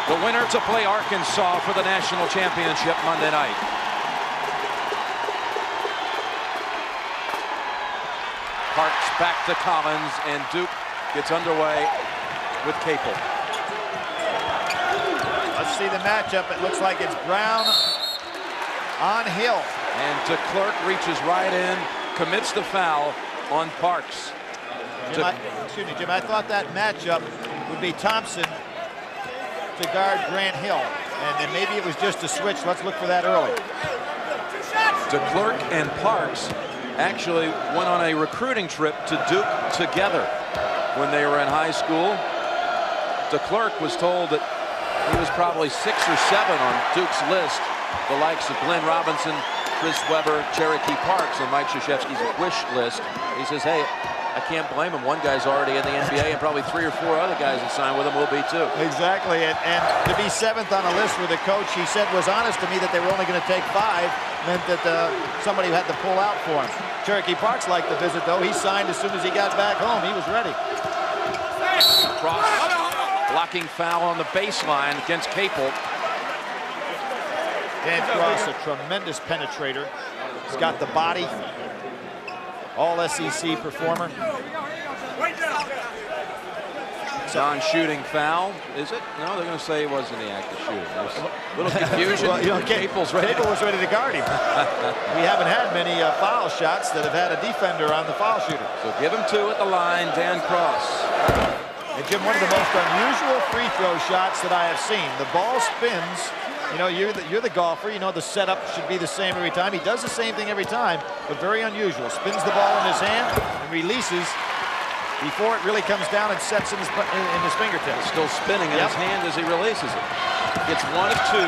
The winner to play Arkansas for the national championship Monday night. Parks back to Collins, and Duke gets underway with Capel. Let's see the matchup. It looks like it's Brown on Hill. And DeClerc reaches right in, commits the foul on Parks. Jim, I thought that matchup would be Thompson to guard Grant Hill. And then maybe it was just a switch. Let's look for that early. DeClerc and Parks actually went on a recruiting trip to Duke together when they were in high school. DeClerc was told that he was probably 6 or 7 on Duke's list, the likes of Glenn Robinson, Chris Webber, Cherokee Parks on Mike Krzyzewski's wish list. He says, hey, I can't blame him. One guy's already in the NBA, and probably 3 or 4 other guys that signed with him will be too. Exactly, and to be 7th on a list with a coach he said was honest to me that they were only going to take 5 meant that somebody had to pull out for him. Cherokee Parks liked the visit, though. He signed as soon as he got back home. He was ready. Cross, blocking foul on the baseline against Capel. Dan Cross, a tremendous penetrator. He's got the body. All SEC performer. Non-shooting foul, is it? No, they're going to say it wasn't the act of shooting. There's a little confusion. Well, you know, Capel was ready to guard him. We haven't had many foul shots that have had a defender on the foul shooter. So give him 2 at the line, Dan Cross. And Jim, one of the most unusual free throw shots that I have seen. The ball spins. You know, you're the golfer. You know the setup should be the same every time. He does the same thing every time, but very unusual. Spins the ball in his hand and releases before it really comes down and sets in his fingertips. It's still spinning in his hand as he releases it. Gets 1 of 2.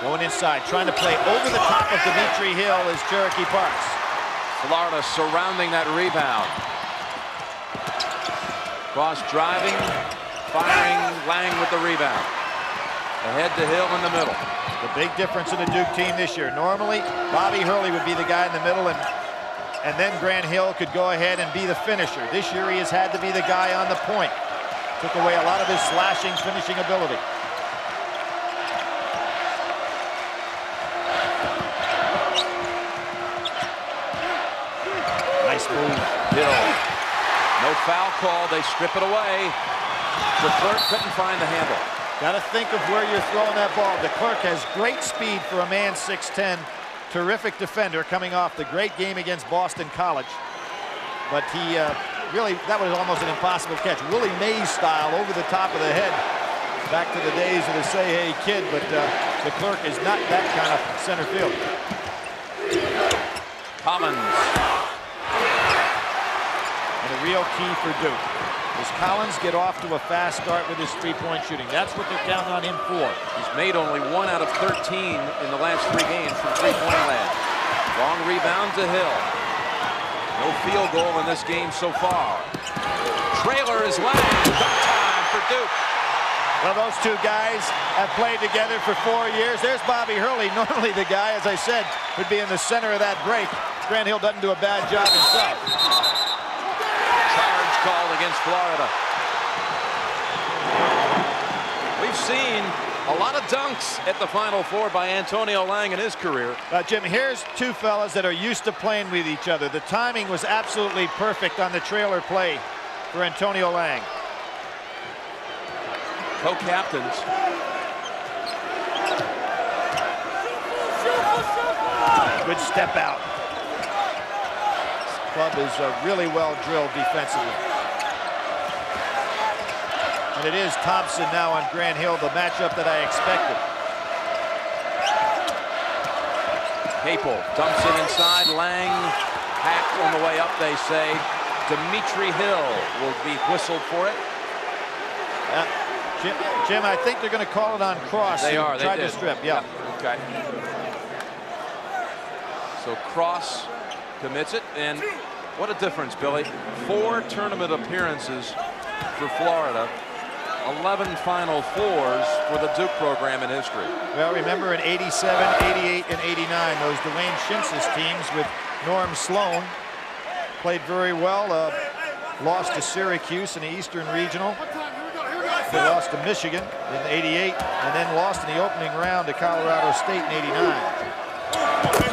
Going inside, trying to play over the top of Dimitri Hill is Cherokee Parks. Florida surrounding that rebound. Cross driving, firing, Lang with the rebound. Ahead to Hill in the middle. The big difference in the Duke team this year. Normally, Bobby Hurley would be the guy in the middle, and then Grant Hill could go ahead and be the finisher. This year, he has had to be the guy on the point. Took away a lot of his slashing, finishing ability. Nice move. Hill. No foul call. They strip it away. DeClerc couldn't find the handle. Got to think of where you're throwing that ball. DeClerc has great speed for a man 6'10". Terrific defender coming off the great game against Boston College. But he really, that was almost an impossible catch. Willie Mays style over the top of the head. Back to the days of the say hey kid, but DeClerc is not that kind of center field. Collins. And a real key for Duke. Does Collins get off to a fast start with his three-point shooting? That's what they're counting on him for. He's made only 1 out of 13 in the last 3 games from three-point land. Long rebound to Hill. No field goal in this game so far. Trailer is Lang. Dunk time for Duke. Well, those 2 guys have played together for 4 years. There's Bobby Hurley. Normally the guy, as I said, would be in the center of that break. Grant Hill doesn't do a bad job himself. Charge called against Florida. We've seen a lot of dunks at the Final Four by Antonio Lang in his career. Jim, here's 2 fellas that are used to playing with each other. The timing was absolutely perfect on the trailer play for Antonio Lang. Co-captains. Good step out. This club is really well drilled defensively. And it is Thompson now on Grant Hill, the matchup that I expected. Capel dumps it inside. Lang hacked on the way up, they say. Dimitri Hill will be whistled for it. Jim, I think they're going to call it on Cross. They are. They tried did. to strip. Yeah. Okay. So Cross commits it, and what a difference, Billy. 4 tournament appearances for Florida. 11 Final Fours for the Duke program in history. Well, remember in 87, 88, and 89, those Dwayne Shintz's teams with Norm Sloan played very well. lost to Syracuse in the Eastern Regional. They lost to Michigan in '88, and then lost in the opening round to Colorado State in '89.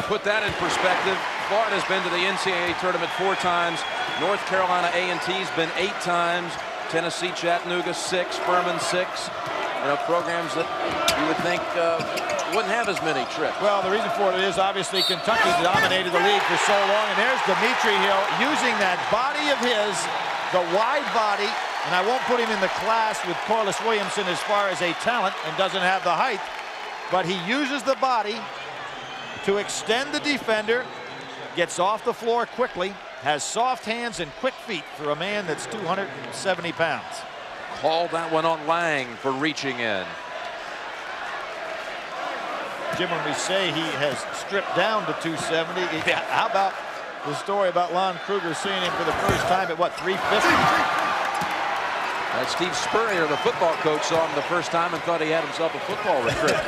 Put that in perspective, Florida's been to the NCAA tournament 4 times. North Carolina A&T's been 8 times. Tennessee, Chattanooga 6, Furman 6. You know, programs that you would think wouldn't have as many trips. Well, the reason for it is obviously Kentucky dominated the league for so long, and there's Dimitri Hill using that body of his, the wide body, and I won't put him in the class with Corliss Williamson as far as a talent and doesn't have the height, but he uses the body to extend the defender, gets off the floor quickly, has soft hands and quick feet for a man that's 270 pounds. Called that one on Lang for reaching in. Jim, when we say he has stripped down to 270, how about the story about Lon Kruger seeing him for the first time at what, 350? Steve Spurrier, the football coach, saw him the first time and thought he had himself a football recruit.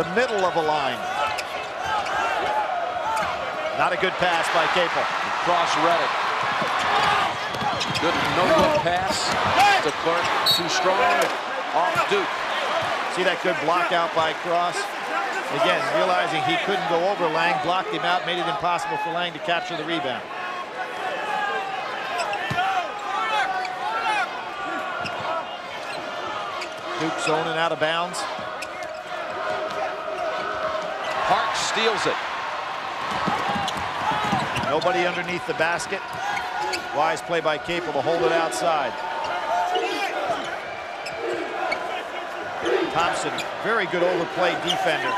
The middle of a line. Not a good pass by Capel. Cross read it. Good no-look pass to Clark. Too strong off Duke. See that good block out by Cross? Again, realizing he couldn't go over Lang, blocked him out, made it impossible for Lang to capture the rebound. Duke zoning out of bounds. Parks steals it. Nobody underneath the basket. Wise play by Capel to hold it outside. Thompson, very good overplay defender.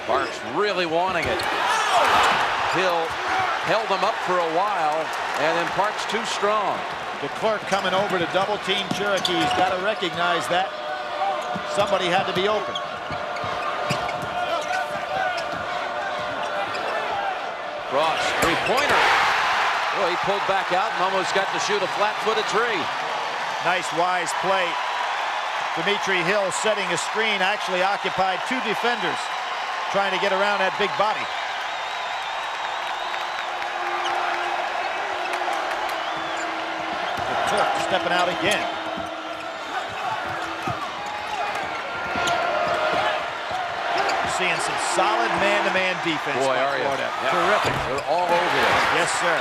Parks really wanting it. Hill held him up for a while, and then Parks too strong. DeClerc coming over to double team Cherokee. He's got to recognize that. Somebody had to be open. Cross, three-pointer. Well, he pulled back out and almost got to shoot a flat-footed three. Nice Wise play. Dimitri Hill setting a screen, actually occupied 2 defenders trying to get around that big body. The Turk stepping out again. Seeing some solid man-to-man defense. Boy, are you? Yeah. Terrific. They're all over it. Yes, sir.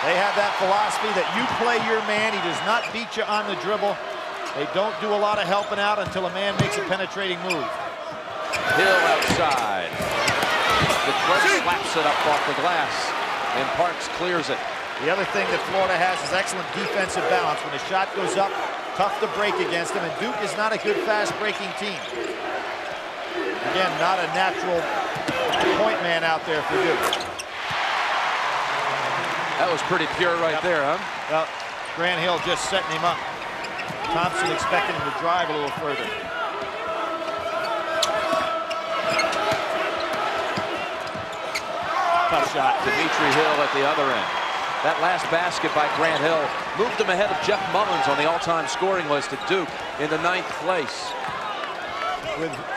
They have that philosophy that you play your man. He does not beat you on the dribble. They don't do a lot of helping out until a man makes a penetrating move. Hill outside. The Clark slaps it up off the glass, and Parks clears it. The other thing that Florida has is excellent defensive balance. When the shot goes up, tough to break against them, and Duke is not a good fast-breaking team. Again, not a natural point man out there for Duke. That was pretty pure right there, huh? Well, Grant Hill just setting him up. Thompson expecting him to drive a little further. Tough shot. Dimitri Hill at the other end. That last basket by Grant Hill moved him ahead of Jeff Mullins on the all-time scoring list at Duke in the 9th place.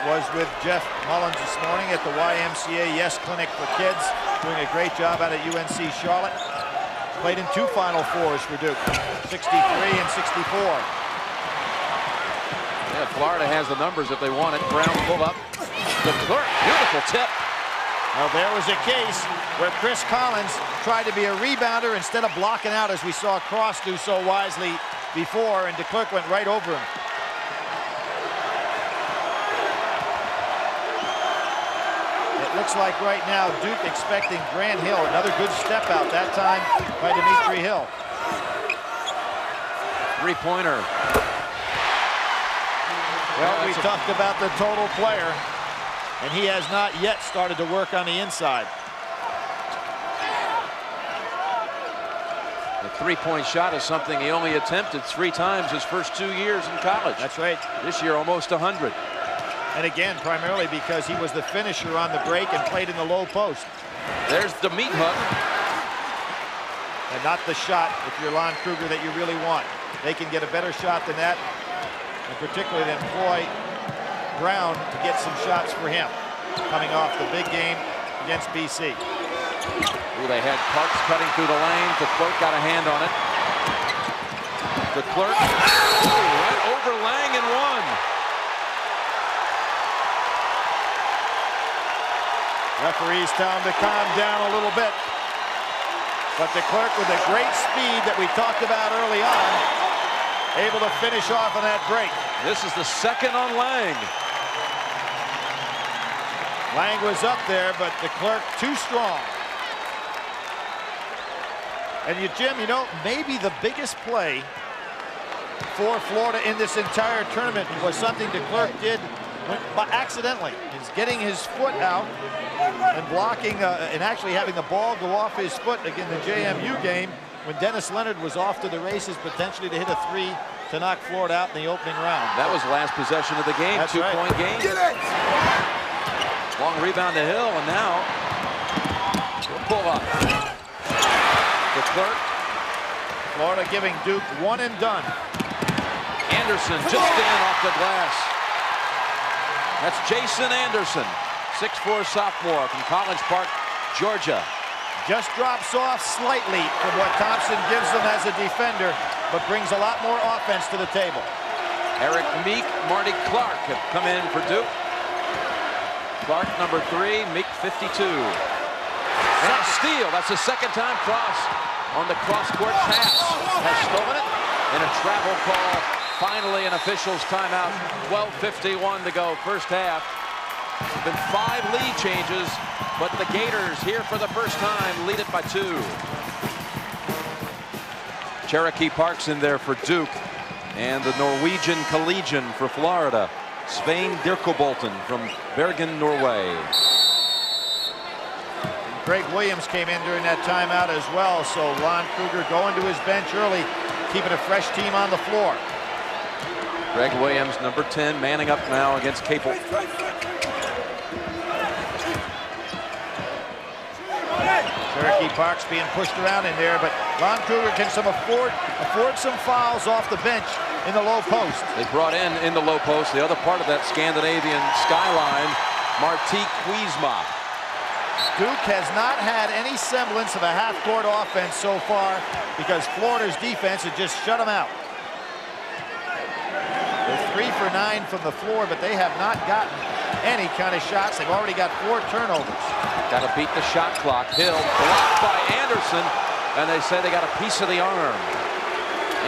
Was with Jeff Mullins this morning at the YMCA Yes Clinic for Kids, doing a great job out at UNC Charlotte. Played in 2 Final Fours for Duke, 63 and 64. Yeah, Florida has the numbers if they want it. Brown pull up. The Clark, beautiful tip. Well, there was a case where Chris Collins tried to be a rebounder instead of blocking out, as we saw Cross do so wisely before, and DeClerc went right over him. Looks like right now Duke expecting Grant Hill. Another good step out that time by Dimitri Hill. Three-pointer. Well, we talked about the total player, and he has not yet started to work on the inside. The three-point shot is something he only attempted 3 times his first 2 years in college. That's right. This year, almost 100. And again, primarily because he was the finisher on the break and played in the low post. There's the meat hook. And not the shot, if you're Lon Kruger, that you really want. They can get a better shot than that, and particularly to employ Brown to get some shots for him. coming off the big game against BC. Ooh, they had Parks cutting through the lane. DeClerc got a hand on it. DeClerc went over Lang and won. Referees tell him to calm down a little bit. But DeClerc, with the great speed that we talked about early on, able to finish off on that break. This is the second on Lang. Lang was up there, but DeClerc too strong. And Jim, you know, maybe the biggest play for Florida in this entire tournament was something DeClerc did accidentally. He's getting his foot out and blocking and actually having the ball go off his foot again the JMU game when Dennis Leonard was off to the races, potentially to hit a three to knock Florida out in the opening round. That was last possession of the game. That's Two-point game. Get it! Long rebound to Hill, and now pull up. DeClerc. Florida giving Duke one and done. Anderson just in off the glass. That's Jason Anderson, 6'4" sophomore from College Park, Georgia. Just drops off slightly from what Thompson gives him as a defender, but brings a lot more offense to the table. Eric Meek, Marty Clark have come in for Duke. Clark, number 3, Meek, 52. And a steal. That's the second time Cross on the cross-court pass has stolen it. And a travel call. Finally, an official's timeout. 12:51 to go, first half. Been 5 lead changes, but the Gators here for the first time lead it by 2. Cherokee Park's in there for Duke, and the Norwegian collegian for Florida, Svein Dirkobolten from Bergen, Norway. Greg Williams came in during that timeout as well, so Lon Kruger going to his bench early, keeping a fresh team on the floor. Greg Williams, number 10, manning up now against Capel. Cherokee Park's being pushed around in there, but Lon Kruger can afford some fouls off the bench in the low post. They brought in the low post, the other part of that Scandinavian skyline, Martique Kwiesma. Duke has not had any semblance of a half-court offense so far because Florida's defense had just shut them out. They're 3 for 9 from the floor, but they have not gotten any kind of shots. They've already got 4 turnovers. Got to beat the shot clock. Hill blocked by Anderson, and they say they got a piece of the arm.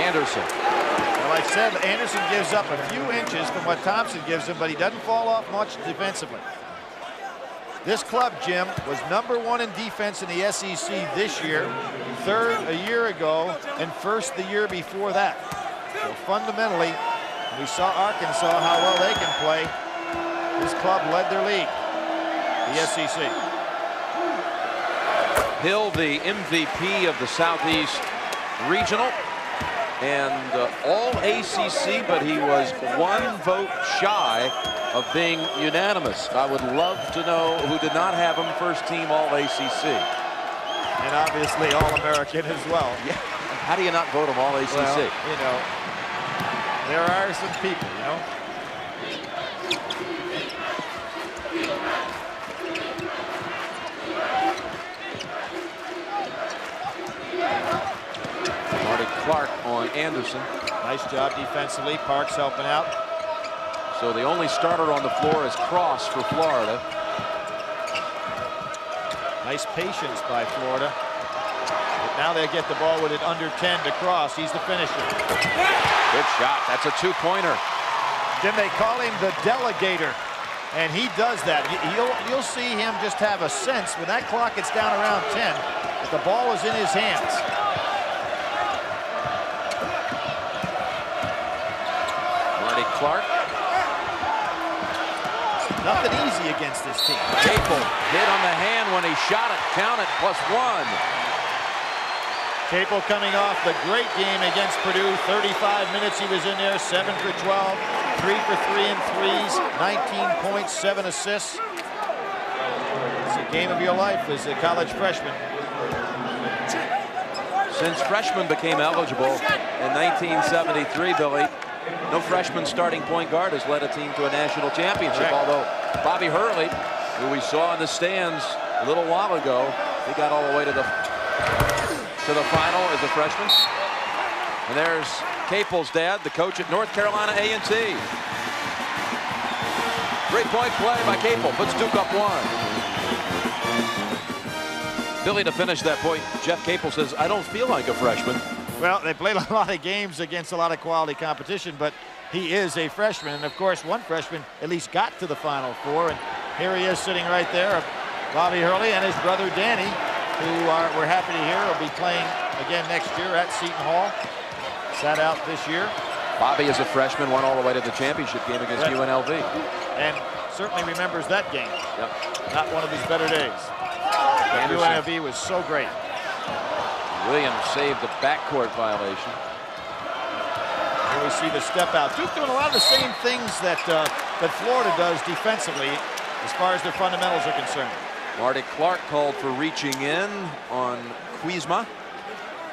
Anderson. Well, like I said, Anderson gives up a few inches from what Thompson gives him, but he doesn't fall off much defensively. This club, Jim, was number 1 in defense in the SEC this year, 3rd a year ago, and 1st the year before that. So fundamentally, we saw Arkansas, how well they can play. This club led their league, the SEC. Hill, the MVP of the Southeast Regional, and all ACC, but he was 1 vote shy of being unanimous. I would love to know who did not have him first team all ACC. And obviously All-American as well. Yeah. How do you not vote him all ACC? Well, you know, there are some people, you know. Marty Clark on Anderson. Nice job defensively. Parks helping out. So the only starter on the floor is Cross for Florida. Nice patience by Florida. But now they get the ball with it under 10 to Cross. He's the finisher. Good shot. That's a 2-pointer. Then they call him the delegator, and he does that. You'll see him just have a sense when that clock gets down around 10 that the ball is in his hands. Marty Clark. Nothing easy against this team. Capel hit on the hand when he shot it. Count it, +1. Capel coming off the great game against Purdue. 35 minutes he was in there, 7 for 12, 3 for 3 in threes, 19 points, 7 assists. It's a game of your life as a college freshman. Since freshmen became eligible in 1973, Billy, no freshman starting point guard has led a team to a national championship, Correct. although Bobby Hurley who we saw in the stands a little while ago. He got all the way to the final as a freshman. And there's Capel's dad, the coach at North Carolina A&T. Three-point play by Capel puts Duke up 1. Billy, to finish that point, Jeff Capel says, I don't feel like a freshman. Well, they played a lot of games against a lot of quality competition, but he is a freshman. And of course, one freshman at least got to the Final Four. And here he is sitting right there, Bobby Hurley and his brother Danny, who we're happy to hear will be playing again next year at Seton Hall. Sat out this year. Bobby, as a freshman, went all the way to the championship game against UNLV. And certainly remembers that game. Yep. Not one of his better days. UNLV was so great. Williams saved the backcourt violation. Here we see the step out. Duke doing a lot of the same things that Florida does defensively as far as their fundamentals are concerned. Marty Clark called for reaching in on Kuzma.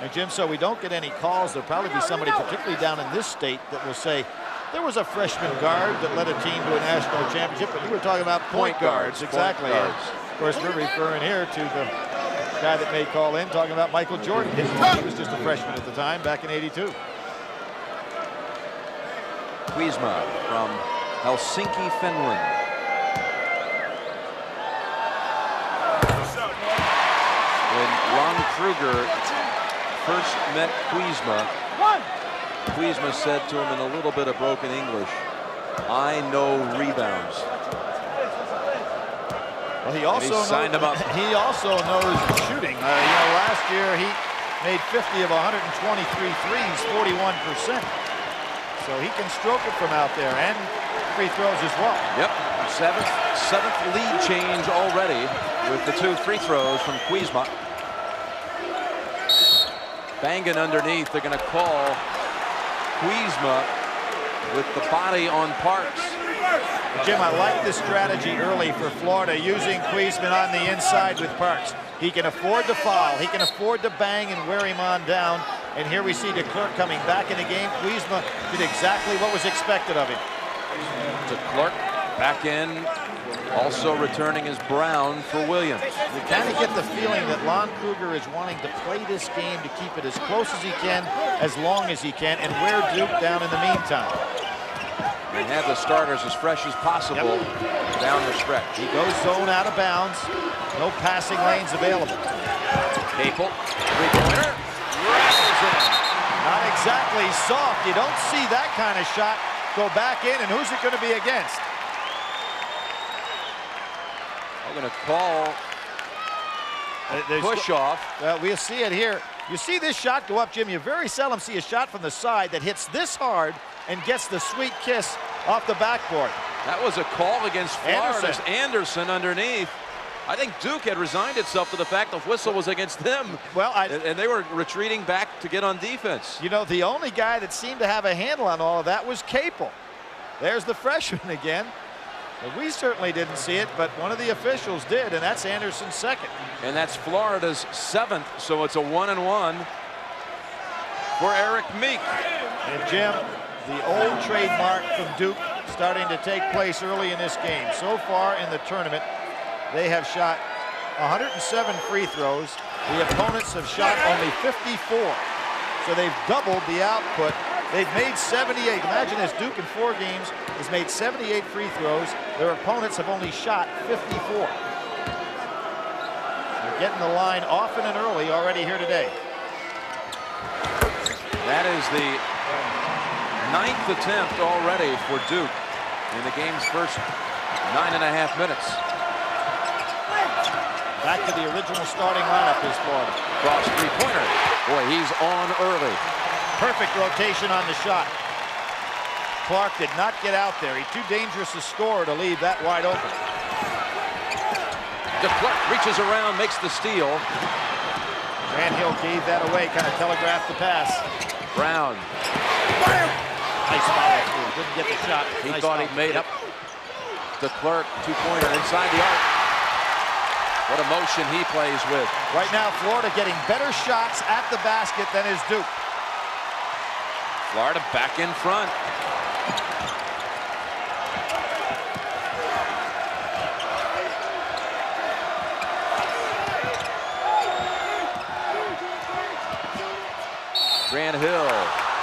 And Jim, so we don't get any calls. There'll probably be somebody, particularly down in this state, that will say there was a freshman guard that led a team to a national championship, but you were talking about point guards. Exactly. Point guards. Of course, we're referring here to the guy that may call in, talking about Michael Jordan. He was just a freshman at the time, back in '82. Kuzma from Helsinki, Finland. When Ron Kruger first met Kuzma said to him in a little bit of broken English, I know rebounds. Well, he also signed him up. He also knows shooting. You know, last year he made 50 of 123 threes, 41%. So he can stroke it from out there, and free throws as well. Yep, seventh lead change already with the 2 free throws from Kuzma. Banging underneath, they're going to call Kuzma with the body on Parks. Jim, I like the strategy early for Florida, using Kuzma on the inside with Parks. He can afford to foul. He can afford to bang and wear him on down. And here we see DeClercq coming back in the game. Kuzma did exactly what was expected of him. DeClercq back in, also returning as Brown for Williams. You kind of get the feeling that Lon Kruger is wanting to play this game to keep it as close as he can, as long as he can, and wear Duke down in the meantime. They have the starters as fresh as possible down the stretch. He goes zone out of bounds. No passing lanes available. Capel, three-pointer. Not exactly soft. You don't see that kind of shot go back in, and who's it going to be against? I'm going to call push off. Well, we'll see it here. You see this shot go up, Jim. You very seldom see a shot from the side that hits this hard and gets the sweet kiss off the backboard. That was a call against Florida's Anderson underneath. I think Duke had resigned itself to the fact the whistle was against them. Well, and they were retreating back to get on defense. You know, the only guy that seemed to have a handle on all of that was Capel. There's the freshman again. Well, we certainly didn't see it, but one of the officials did, and that's Anderson's second. And that's Florida's 7th, so it's a 1-and-1 for Eric Meek. And Jim, the old trademark from Duke starting to take place early in this game. So far in the tournament, they have shot 107 free throws. The opponents have shot only 54. So they've doubled the output. They've made 78. Imagine this, Duke in 4 games has made 78 free throws. Their opponents have only shot 54. They're getting the line often and early already here today. That is the 9th attempt already for Duke in the game's first 9.5 minutes. Back to the original starting lineup is Florida. Cross three-pointer. Boy, he's on early. Perfect rotation on the shot. Clark did not get out there. He's too dangerous a scorer to leave that wide open. DeClercq reaches around, makes the steal. Grant Hill gave that away, kind of telegraphed the pass. Brown. Nice foul. Didn't get the shot. He thought he made it. DeClercq, two-pointer inside the arc. What a motion he plays with. Right now, Florida getting better shots at the basket than is Duke. Florida back in front. Grant Hill.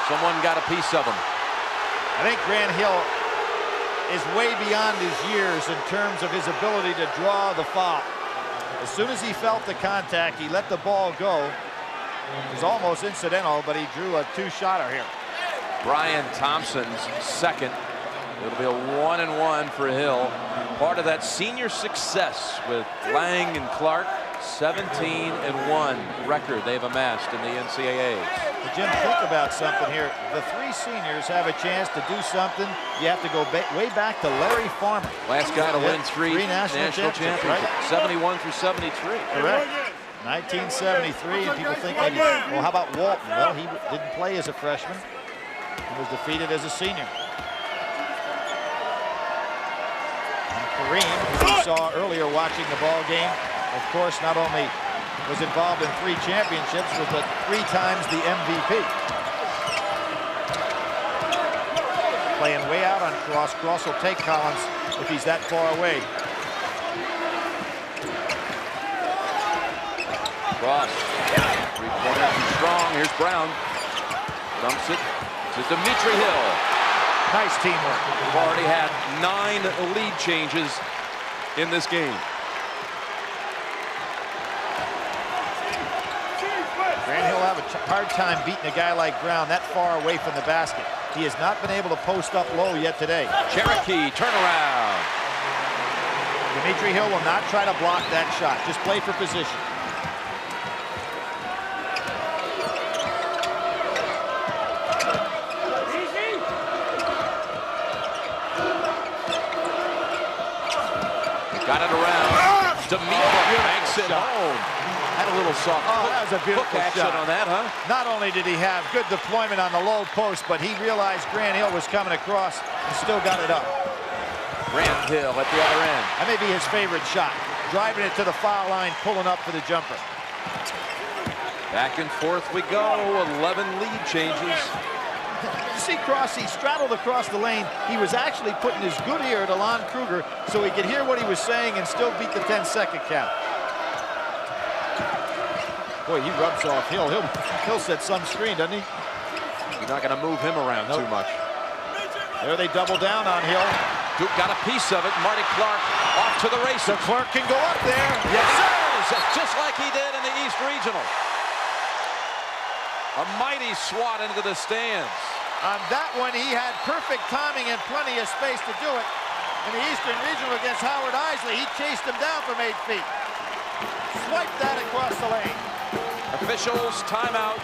Someone got a piece of him. I think Grant Hill is way beyond his years in terms of his ability to draw the foul. As soon as he felt the contact, he let the ball go. It was almost incidental, but he drew a two-shotter here. Brian Thompson's second. It'll be a 1-and-1 for Hill. Part of that senior success with Lang and Clark. 17-1 record they've amassed in the NCAA. But Jim, think about something here. The three seniors have a chance to do something. You have to go way back to Larry Farmer. Last guy to win three national championships, right? 71 through 73. Correct. 1973, and people think maybe, well, how about Walton? Well, he didn't play as a freshman. He was defeated as a senior. And Kareem, who we saw earlier watching the ball game, of course, not only was involved in 3 championships, but 3 times the MVP. Playing way out on Cross. Cross will take Collins if he's that far away. Cross. 3-pointer too strong. Here's Brown. Dumps it to Dimitri Hill. Nice teamwork. We've already had 9 lead changes in this game. Grant Hill will have a hard time beating a guy like Brown that far away from the basket. He has not been able to post up low yet today. Cherokee turnaround. Dimitri Hill will not try to block that shot. Just play for position. Got it around. Dimitri banks it home. Had a little soft that was a beautiful action shot on that, huh? Not only did he have good deployment on the low post, but he realized Grant Hill was coming across and still got it up. Grant Hill at the other end. That may be his favorite shot. Driving it to the foul line, pulling up for the jumper. Back and forth we go. 11 lead changes. You see Cross, he straddled across the lane. He was actually putting his good ear to Lon Kruger so he could hear what he was saying and still beat the 10-second count. Boy, he rubs off Hill. He'll set some screen, doesn't he? You're not going to move him around too much. There they double down on Hill. Duke got a piece of it. Marty Clark off to the races. So Clark can go up there. Yes, sir. Just like he did in the East Regional. A mighty swat into the stands. On that one, he had perfect timing and plenty of space to do it. In the Eastern Regional against Howard Isley, he chased him down from 8 feet. Swiped that across the lane. Officials, timeout.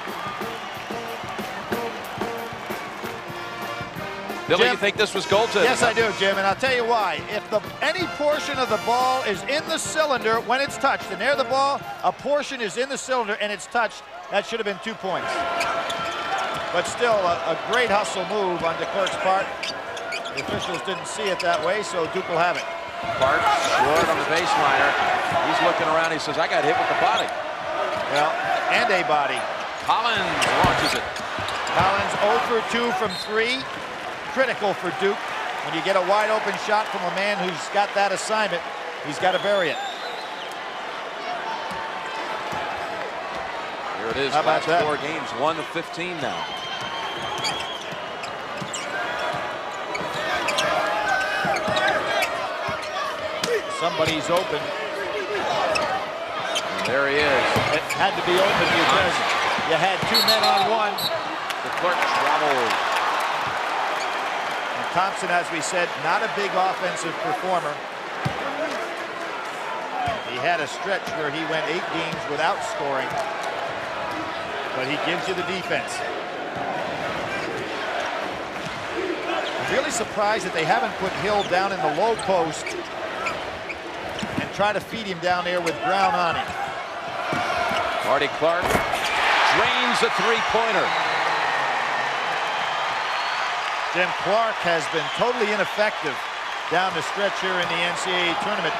Billy, Jim, you think this was goaltending? Yes, I do, Jim, and I'll tell you why. If any portion of the ball is in the cylinder when it's touched, and there the ball, a portion is in the cylinder and it's touched, that should have been 2 points. But still, a great hustle move on DeClerc's part. The officials didn't see it that way, so Duke will have it. Clark short on the baseliner. He's looking around. He says, I got hit with the body. Well, and a body. Collins launches it. Collins 0 for 2 from 3. Critical for Duke. When you get a wide open shot from a man who's got that assignment, he's got to bury it. Here it is. How about last that? 4 games, 1-15 now. Somebody's open. And there he is. It had to be open because you had 2 men on 1. DeClerc traveled. And Thompson, as we said, not a big offensive performer. He had a stretch where he went 8 games without scoring. But he gives you the defense. I'm really surprised that they haven't put Hill down in the low post and try to feed him down there with Brown on him. Marty Clark drains a 3-pointer. Jim, Clark has been totally ineffective down the stretch here in the NCAA tournament.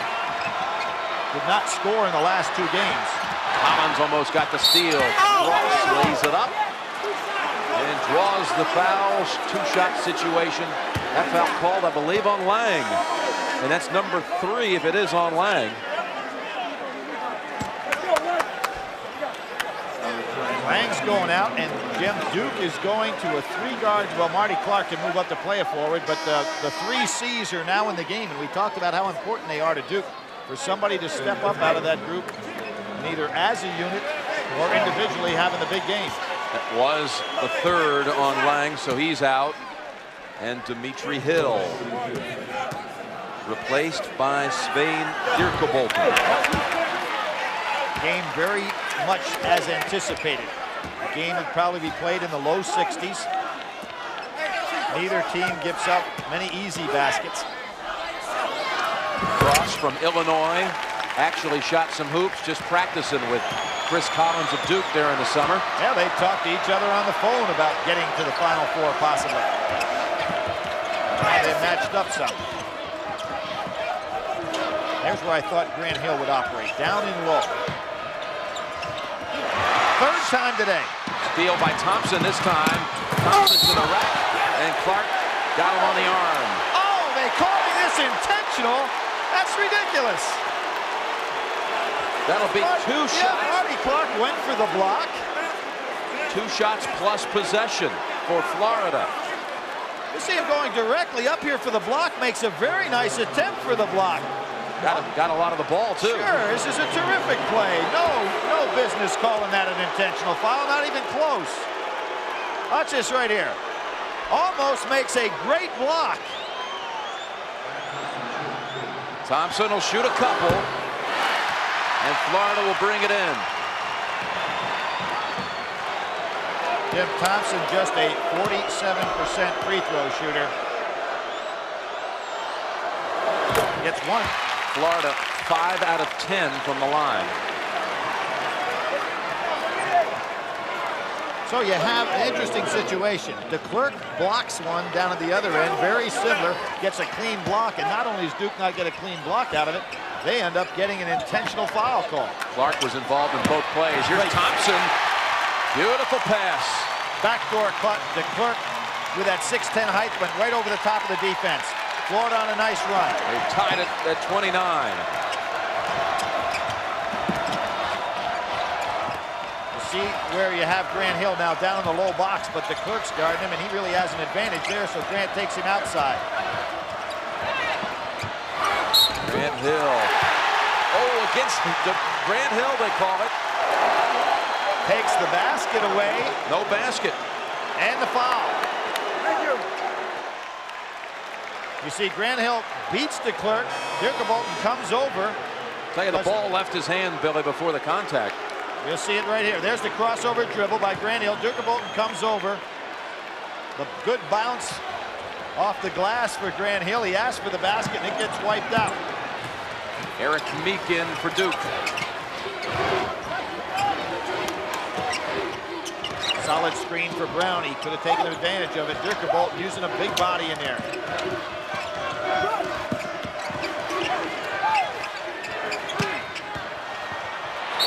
Did not score in the last 2 games. Collins almost got the steal. Cross lays it up and draws the foul. 2-shot situation. That foul called, I believe, on Lang. And that's number 3 if it is on Lang. Lang's going out, and Jim Duke is going to a 3-guard. Well, Marty Clark can move up to play a forward, but the 3 C's are now in the game, and we talked about how important they are to Duke for somebody to step up out of that group, and either as a unit or individually having the big game. That was the 3rd on Lang, so he's out. And Dimitri Hill replaced by Svein Dirkeboulten. Game very much as anticipated. The game would probably be played in the low 60s. Neither team gives up many easy baskets. Cross from Illinois actually shot some hoops, just practicing with Chris Collins of Duke there in the summer. Yeah, they talked to each other on the phone about getting to the Final Four possibly. And they matched up some. There's where I thought Grant Hill would operate, down and low. 3rd time today. Steal by Thompson this time. Thompson to the rack, and Clark got him on the arm. Oh, they calling this intentional? That's ridiculous. That'll be 2 shots. Yeah, Marty Clark went for the block. 2 shots plus possession for Florida. You see him going directly up here for the block, makes a very nice attempt for the block. Got a lot of the ball, too. Sure, this is a terrific play. No business calling that an intentional foul, not even close. Watch this right here. Almost makes a great block. Thompson will shoot a couple, and Florida will bring it in. Jim Thompson, just a 47% free throw shooter. Gets 1. Florida 5 out of 10 from the line. So you have an interesting situation. DeClercq blocks one down at the other end, very similar, gets a clean block, and not only does Duke not get a clean block out of it, they end up getting an intentional foul call. Clark was involved in both plays. Here's Thompson. Beautiful pass. Backdoor cut. DeClercq with that 6'10" height went right over the top of the defense. Florida on a nice run. They tied it at 29. You see where you have Grant Hill now down in the low box, but DeClercq's guarding him, and he really has an advantage there, so Grant takes him outside. Grant Hill. Oh, against Grant Hill, they call it. Takes the basket away. No basket. And the foul. You see Grant Hill beats DeClercq. Dirkeboulten comes over. Tell you, the ball left his hand, Billy, before the contact. You'll see it right here. There's the crossover dribble by Grant Hill. Dirkeboulten comes over. The good bounce off the glass for Grant Hill. He asked for the basket, and it gets wiped out. Eric Meek in for Duke. Solid screen for Brown. He could have taken advantage of it. Dirkeboulten using a big body in there.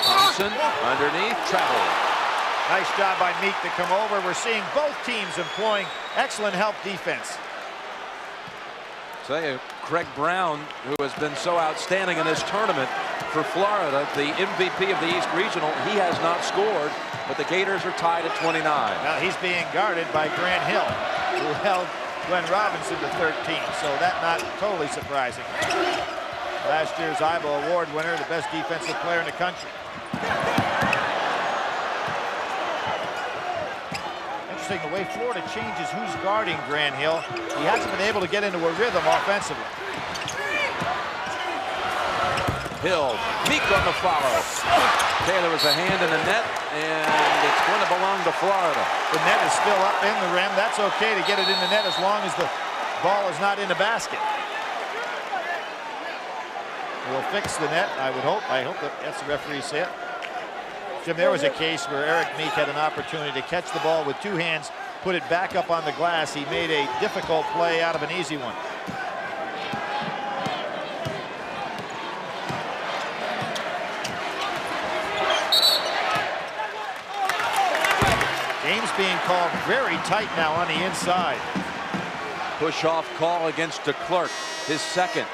Thompson underneath, travel. Nice job by Meek to come over. We're seeing both teams employing excellent help defense. Tell you, Craig Brown, who has been so outstanding in this tournament for Florida, the MVP of the East Regional, he has not scored, but the Gators are tied at 29. Now he's being guarded by Grant Hill, who held Glenn Robinson to 13, so that's not totally surprising. Last year's IBO Award winner, the best defensive player in the country. Interesting the way Florida changes who's guarding Grant Hill. He hasn't been able to get into a rhythm offensively. Hill, Meek on the follow. Taylor was a hand in the net, and it's going to belong to Florida. The net is still up in the rim. That's okay to get it in the net as long as the ball is not in the basket. We'll fix the net, I would hope. I hope that's the referee said. Jim, there was a case where Eric Meek had an opportunity to catch the ball with 2 hands, put it back up on the glass. He made a difficult play out of an easy one. Game's being called very tight now on the inside. Push-off call against DeClercq, his second.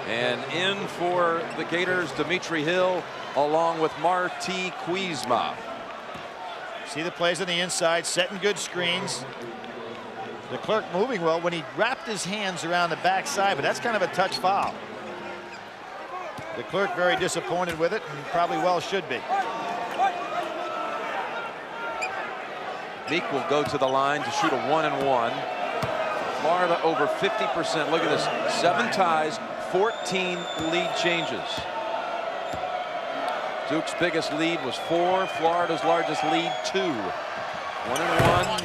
And in for the Gators, Dimitri Hill, along with Marti Kuzma. See the plays on the inside, setting good screens. DeClerc moving well when he wrapped his hands around the backside, but that's kind of a touch foul. DeClerc very disappointed with it, and probably well should be. Meek will go to the line to shoot a 1-and-1. Florida over 50%. Look at this. 7 ties, 14 lead changes. Duke's biggest lead was 4. Florida's largest lead, 2. 1-and-1.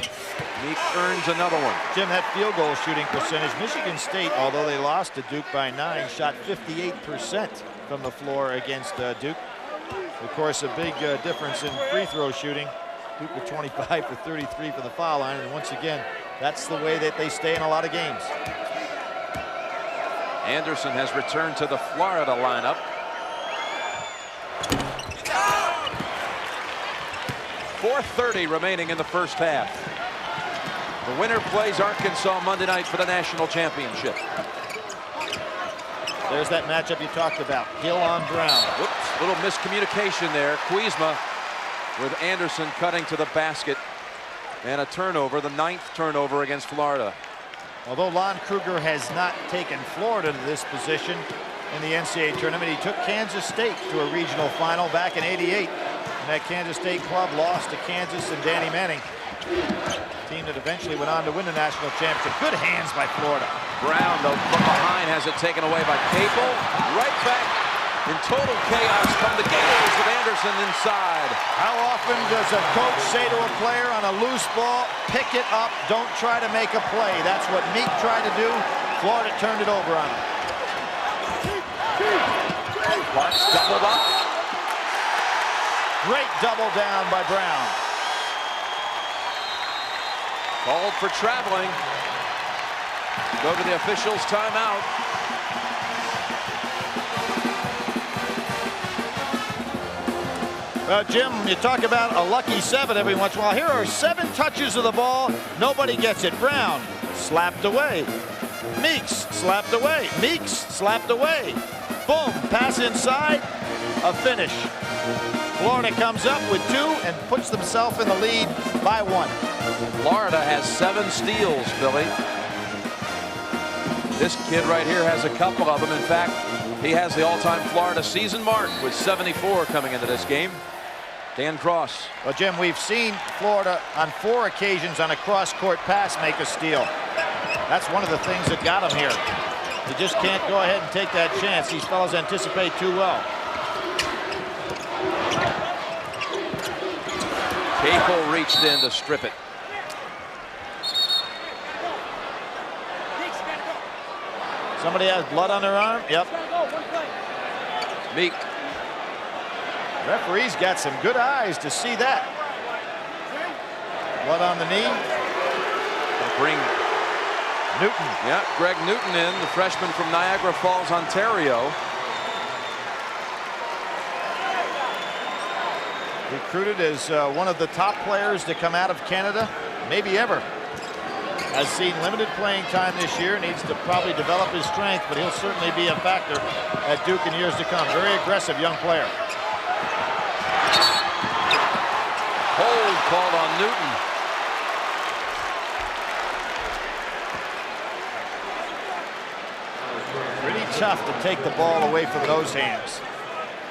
Meek earns another one. Jim, that field goal shooting percentage, Michigan State, although they lost to Duke by 9, shot 58% from the floor against Duke. Of course, a big difference in free throw shooting. Duke with 25 for 33 for the foul line, and once again, that's the way that they stay in a lot of games. Anderson has returned to the Florida lineup. .430 remaining in the first half. The winner plays Arkansas Monday night for the national championship. There's that matchup you talked about. Hill on Brown. Whoops, little miscommunication there. Kuzma with Anderson cutting to the basket. And a turnover, the 9th turnover against Florida. Although Lon Kruger has not taken Florida to this position in the NCAA tournament, he took Kansas State to a regional final back in '88. And that Kansas State club lost to Kansas and Danny Manning. Team that eventually went on to win the national championship. Good hands by Florida. Brown, though, from behind has it taken away by Capel. Right back in total chaos from the Gators with Anderson inside. How often does a coach say to a player on a loose ball, pick it up, don't try to make a play? That's what Meek tried to do. Florida turned it over on him. Clark's doubled up. Great double down by Brown. Called for traveling. Go to the officials' timeout. Jim, you talk about a lucky 7 every once in a while. Here are 7 touches of the ball. Nobody gets it. Brown slapped away. Meeks slapped away. Meeks slapped away. Boom, pass inside, a finish. Florida comes up with 2 and puts themselves in the lead by 1. Florida has 7 steals, Billy. This kid right here has a couple of them. In fact, he has the all-time Florida season mark with 74 coming into this game. Dan Cross. Well, Jim, we've seen Florida on 4 occasions on a cross-court pass make a steal. That's one of the things that got him here. You just can't go ahead and take that chance. These fellows anticipate too well. Capel reached in to strip it. Somebody has blood on their arm? Yep. Meek. Referee's got some good eyes to see that. Blood on the knee. Bring Newton. Yeah, Greg Newton in, the freshman from Niagara Falls, Ontario. Recruited as one of the top players to come out of Canada, maybe ever. Has seen limited playing time this year, needs to probably develop his strength, but he'll certainly be a factor at Duke in years to come. Very aggressive young player. Hold called on Newton. Pretty tough to take the ball away from those hands.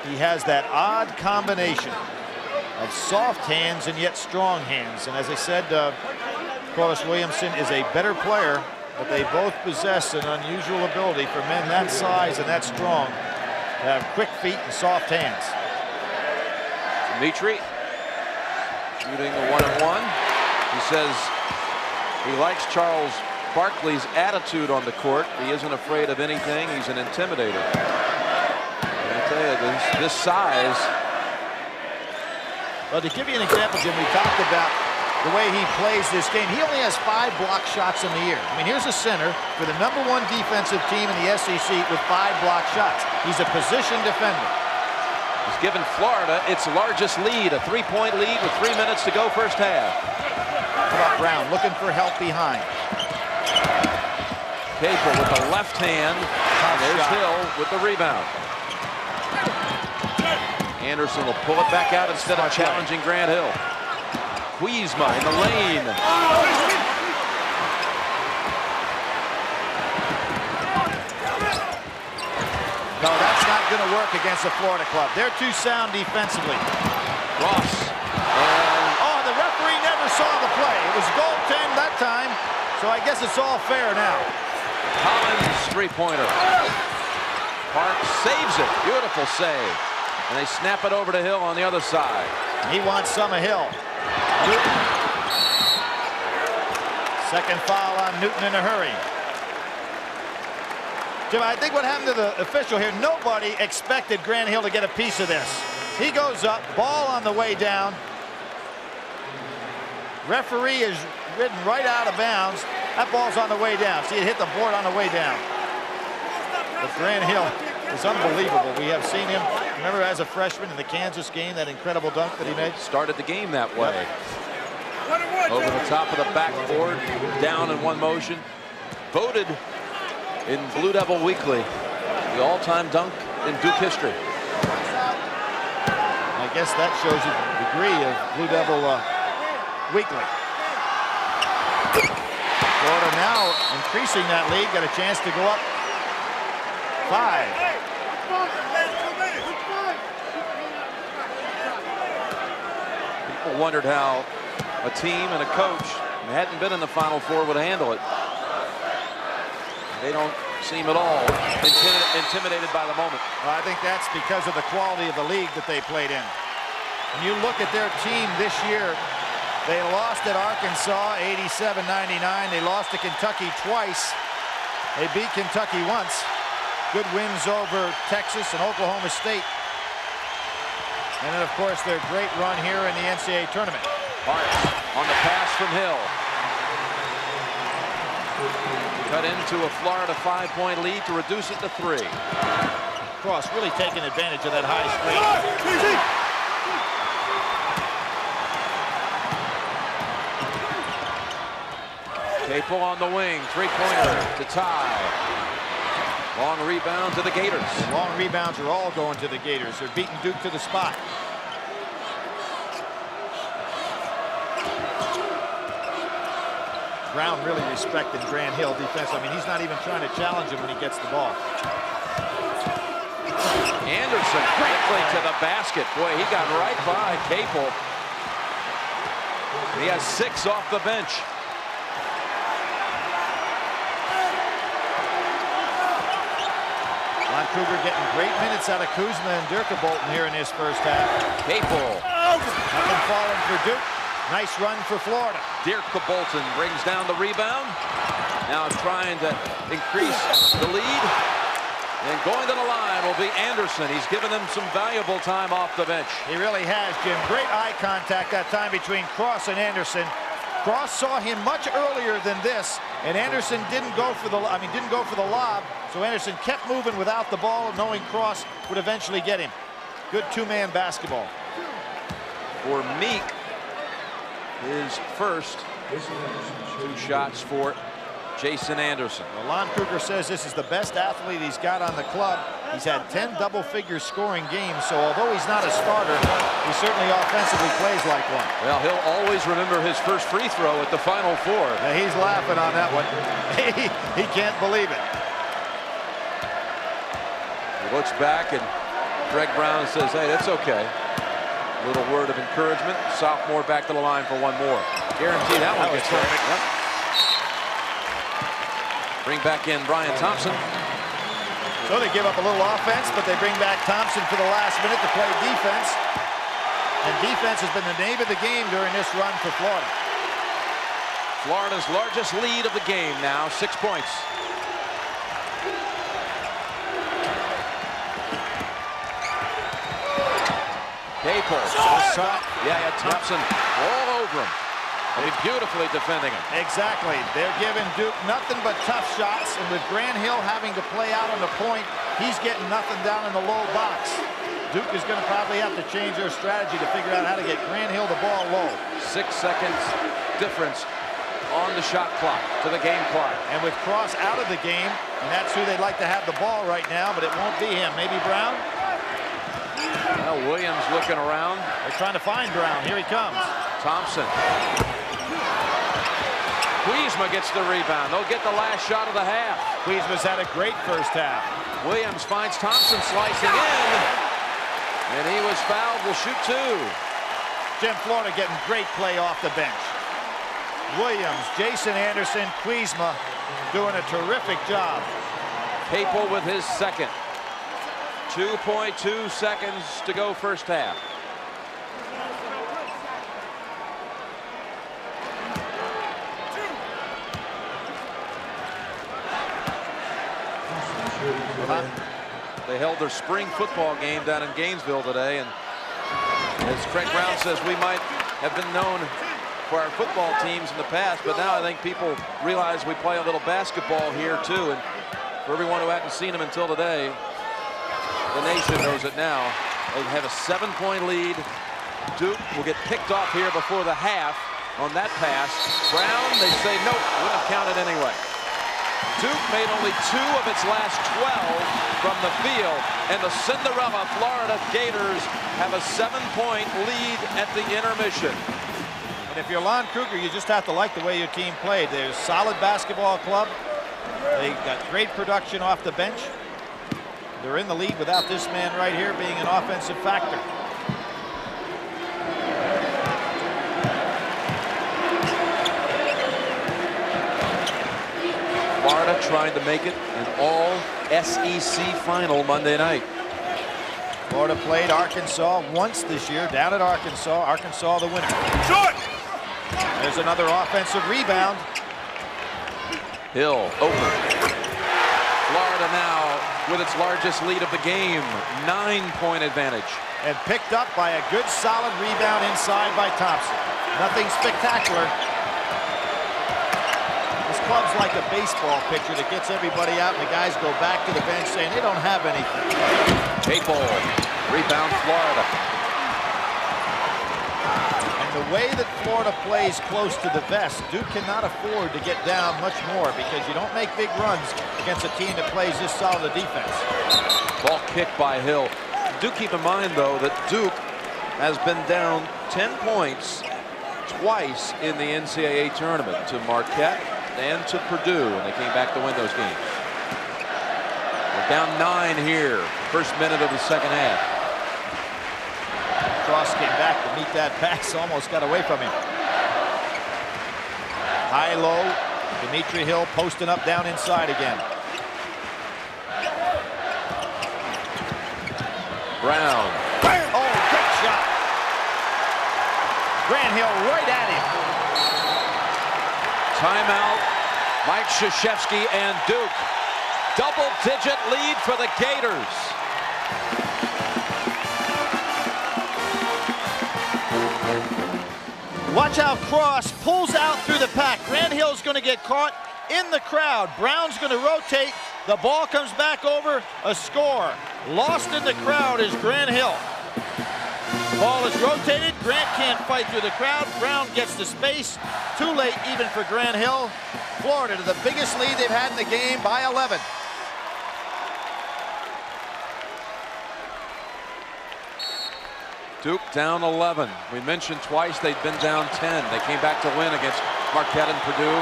He has that odd combination of soft hands and yet strong hands. And as I said, Corliss Williamson is a better player, but they both possess an unusual ability for men that size and that strong to have quick feet and soft hands. Dimitri shooting a 1-on-1. He says he likes Charles Barkley's attitude on the court. He isn't afraid of anything. He's an intimidator. And I tell you, this size. Well, to give you an example, Jim, we talked about the way he plays this game. He only has 5 block shots in the year. I mean, here's a center for the #1 defensive team in the SEC with 5 block shots. He's a position defender. He's given Florida its largest lead, a 3-point lead with 3 minutes to go first half. How about Brown looking for help behind? Capel with the left hand. There's Hill with the rebound. Anderson will pull it back out instead of challenging Grant Hill. Quiesma in the lane. No, that's not going to work against the Florida club. They're too sound defensively. Ross. Oh, the referee never saw the play. It was goaltend that time, so I guess it's all fair now. Collins three-pointer. Parks saves it. Beautiful save. And they snap it over to Hill on the other side. He wants some of Hill. Newton. Second foul on Newton in a hurry. Jim, I think what happened to the official here, nobody expected Grant Hill to get a piece of this. He goes up, ball on the way down. Referee is ridden right out of bounds. That ball's on the way down. See, it hit the board on the way down. But Grant Hill is unbelievable. We have seen him, remember as a freshman in the Kansas game, that incredible dunk that he made? Started the game that way. Over the top of the backboard, down in one motion. Voted in Blue Devil Weekly, the all-time dunk in Duke history. I guess that shows you the degree of Blue Devil Weekly. Florida now increasing that lead, got a chance to go up 5. People wondered how a team and a coach who hadn't been in the Final Four would handle it. They don't seem at all intimidated by the moment. Well, I think that's because of the quality of the league that they played in. When you look at their team this year, they lost at Arkansas 87-99. They lost to Kentucky twice. They beat Kentucky once. Good wins over Texas and Oklahoma State. And then, of course, their great run here in the NCAA tournament. Parks on the pass from Hill. Cut into a Florida 5-point lead to reduce it to 3. Cross really taking advantage of that high screen. Capel on the wing, three-pointer to tie. Long rebound to the Gators. The long rebounds are all going to the Gators. They're beating Duke to the spot. Brown really respecting Grant Hill defense. I mean, he's not even trying to challenge him when he gets the ball. Anderson quickly to the basket. Boy, he got right by Capel. He has 6 off the bench. Lon Kruger getting great minutes out of Kuzma and Dirk-Bolton here in this first half. Capel. Nothing falling for Duke. Nice run for Florida. Dirk-Bolton brings down the rebound. Now trying to increase the lead. And going to the line will be Anderson. He's given them some valuable time off the bench. He really has, Jim. Great eye contact that time between Cross and Anderson. Cross saw him much earlier than this, and Anderson didn't go for the lob. So Anderson kept moving without the ball, knowing Cross would eventually get him. Good two-man basketball. For Meek, his first 2 shots for Jason Anderson. Well, Lon Kruger says this is the best athlete he's got on the club. He's had 10 double-figure scoring games, so although he's not a starter, he certainly offensively plays like one. Well, he'll always remember his first free throw at the Final Four. Now, he's laughing on that one. He can't believe it. He looks back, and Greg Brown says, hey, that's okay. Little word of encouragement. Sophomore back to the line for one more. Guarantee that one gets hurt. Yep. Bring back in Brian Thompson. So they give up a little offense, but they bring back Thompson for the last minute to play defense. And defense has been the name of the game during this run for Florida. Florida's largest lead of the game now, 6 points. Capel. Yeah, Thompson all over him. I mean, beautifully defending him. Exactly. They're giving Duke nothing but tough shots, and with Grant Hill having to play out on the point, he's getting nothing down in the low box. Duke is going to probably have to change their strategy to figure out how to get Grant Hill the ball low. 6 seconds difference on the shot clock to the game clock. And with Cross out of the game, and that's who they'd like to have the ball right now, but it won't be him. Maybe Brown? Well, Williams looking around. They're trying to find Brown. Here he comes. Thompson. Kuzma gets the rebound. They'll get the last shot of the half. Kuzma's had a great first half. Williams finds Thompson slicing in. And he was fouled. Will shoot two. Jim, Florida getting great play off the bench. Williams, Jason Anderson, Kuzma doing a terrific job. Capel with his second. 2.2 seconds to go first half. They held their spring football game down in Gainesville today, and as Craig Brown says, we might have been known for our football teams in the past, but now I think people realize we play a little basketball here too. And for everyone who hadn't seen them until today, the nation knows it now. They have a 7-point lead. Duke will get picked off here before the half on that pass. Brown, they say nope, wouldn't have counted anyway. Duke made only 2 of its last 12 from the field, and the Cinderella Florida Gators have a 7-point lead at the intermission. And if you're Lon Kruger, you just have to like the way your team played. They're a solid basketball club. They got great production off the bench. They're in the lead without this man right here being an offensive factor. Florida trying to make it an all-SEC final Monday night. Florida played Arkansas once this year down at Arkansas. Arkansas the winner. Short! There's another offensive rebound. Hill open. Florida now with its largest lead of the game, 9-point advantage. And picked up by a good solid rebound inside by Thompson. Nothing spectacular. This club's like a baseball pitcher that gets everybody out and the guys go back to the bench saying they don't have anything. Capel, rebound Florida. And the way that Florida plays close to the vest, Duke cannot afford to get down much more because you don't make big runs against a team that plays this solid a defense. Ball kicked by Hill. Do keep in mind, though, that Duke has been down 10 points twice in the NCAA tournament, to Marquette and to Purdue, and they came back to win those games. We're down 9 here, first minute of the second half. Cross came back to meet that pass, almost got away from him. High low, Dimitri Hill posting up down inside again. Brown. Oh, good shot. Grant Hill right at him. Timeout. Mike Krzyzewski and Duke. Double-digit lead for the Gators. Watch how Cross pulls out through the pack. Grant Hill's going to get caught in the crowd. Brown's going to rotate. The ball comes back over. A score. Lost in the crowd is Grant Hill. Ball is rotated. Grant can't fight through the crowd. Brown gets the space. Too late even for Grant Hill. Florida to the biggest lead they've had in the game by 11. Duke down 11. We mentioned twice they'd been down 10. They came back to win against Marquette and Purdue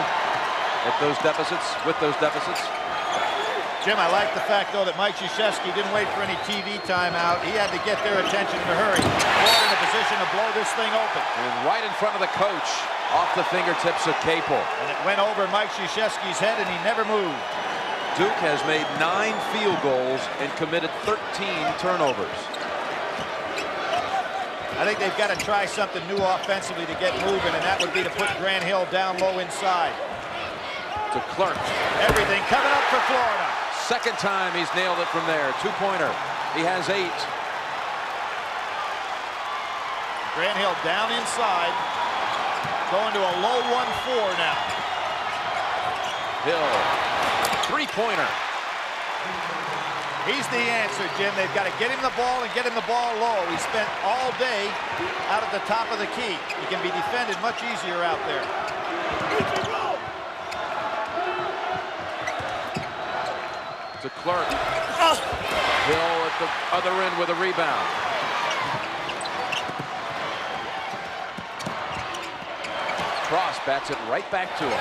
at those deficits, with those deficits. Jim, I like the fact, though, that Mike Krzyzewski didn't wait for any TV timeout. He had to get their attention in a hurry. Florida in a position to blow this thing open. And right in front of the coach, off the fingertips of Capel. And it went over Mike Krzyzewski's head, and he never moved. Duke has made 9 field goals and committed 13 turnovers. I think they've got to try something new offensively to get moving, and that would be to put Grant Hill down low inside. To Clark. Everything coming up for Florida. Second time he's nailed it from there. 2-pointer. He has 8. Grant Hill down inside. Going to a low 1-4 now. Hill. 3-pointer. He's the answer, Jim. They've got to get him the ball and get him the ball low. He spent all day out at the top of the key. He can be defended much easier out there. To Clark. Hill at the other end with a rebound. bats it right back to him.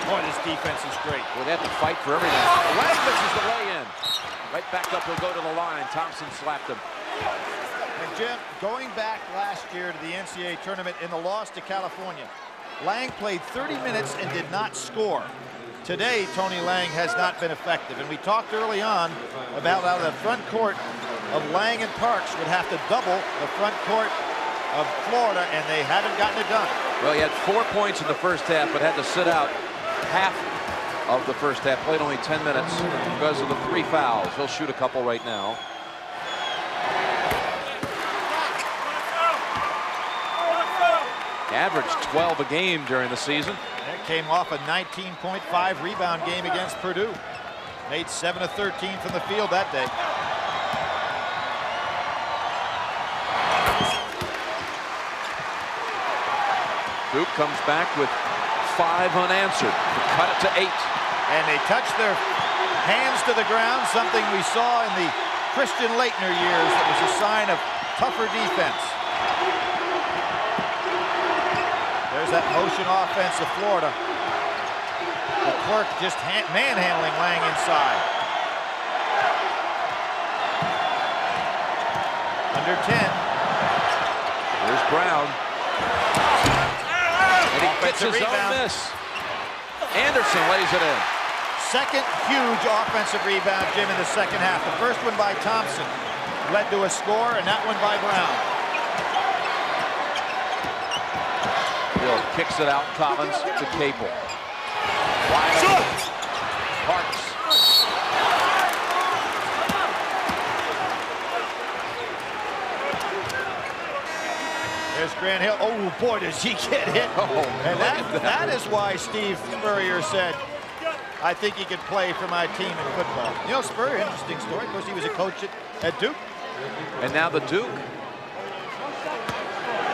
Boy, this defense is great. Well, they have to fight for everything. Lang misses the lay-in. Right back up, he'll go to the line. Thompson slapped him. And Jim, going back last year to the NCAA tournament in the loss to California, Lang played 30 minutes and did not score. Today, Tony Lang has not been effective. And we talked early on about how the front court of Lang and Parks would have to double the front court of Florida, and they haven't gotten it done. Well, he had 4 points in the first half, but had to sit out half of the first half. Played only 10 minutes because of the 3 fouls. He'll shoot a couple right now. Averaged 12 a game during the season. That came off a 19.5 rebound game against Purdue. Made 7 of 13 from the field that day. Duke comes back with 5 unanswered to cut it to 8. And they touch their hands to the ground, something we saw in the Christian Laettner years that was a sign of tougher defense. There's that motion offense of Florida. The Clerk just manhandling Lang inside. Under 10. Here's Brown. And he gets his own miss. Anderson lays it in. Second huge offensive rebound, Jim, in the second half. The first one by Thompson led to a score, and that one by Brown. Hill kicks it out, Collins to Capel. Wide open. Parks. There's Grant Hill. Oh, boy, does he get hit. Oh, and that is why Steve Spurrier said, I think he could play for my team in football. You know, Spurrier, interesting story. Of course, he was a coach at Duke. And now the Duke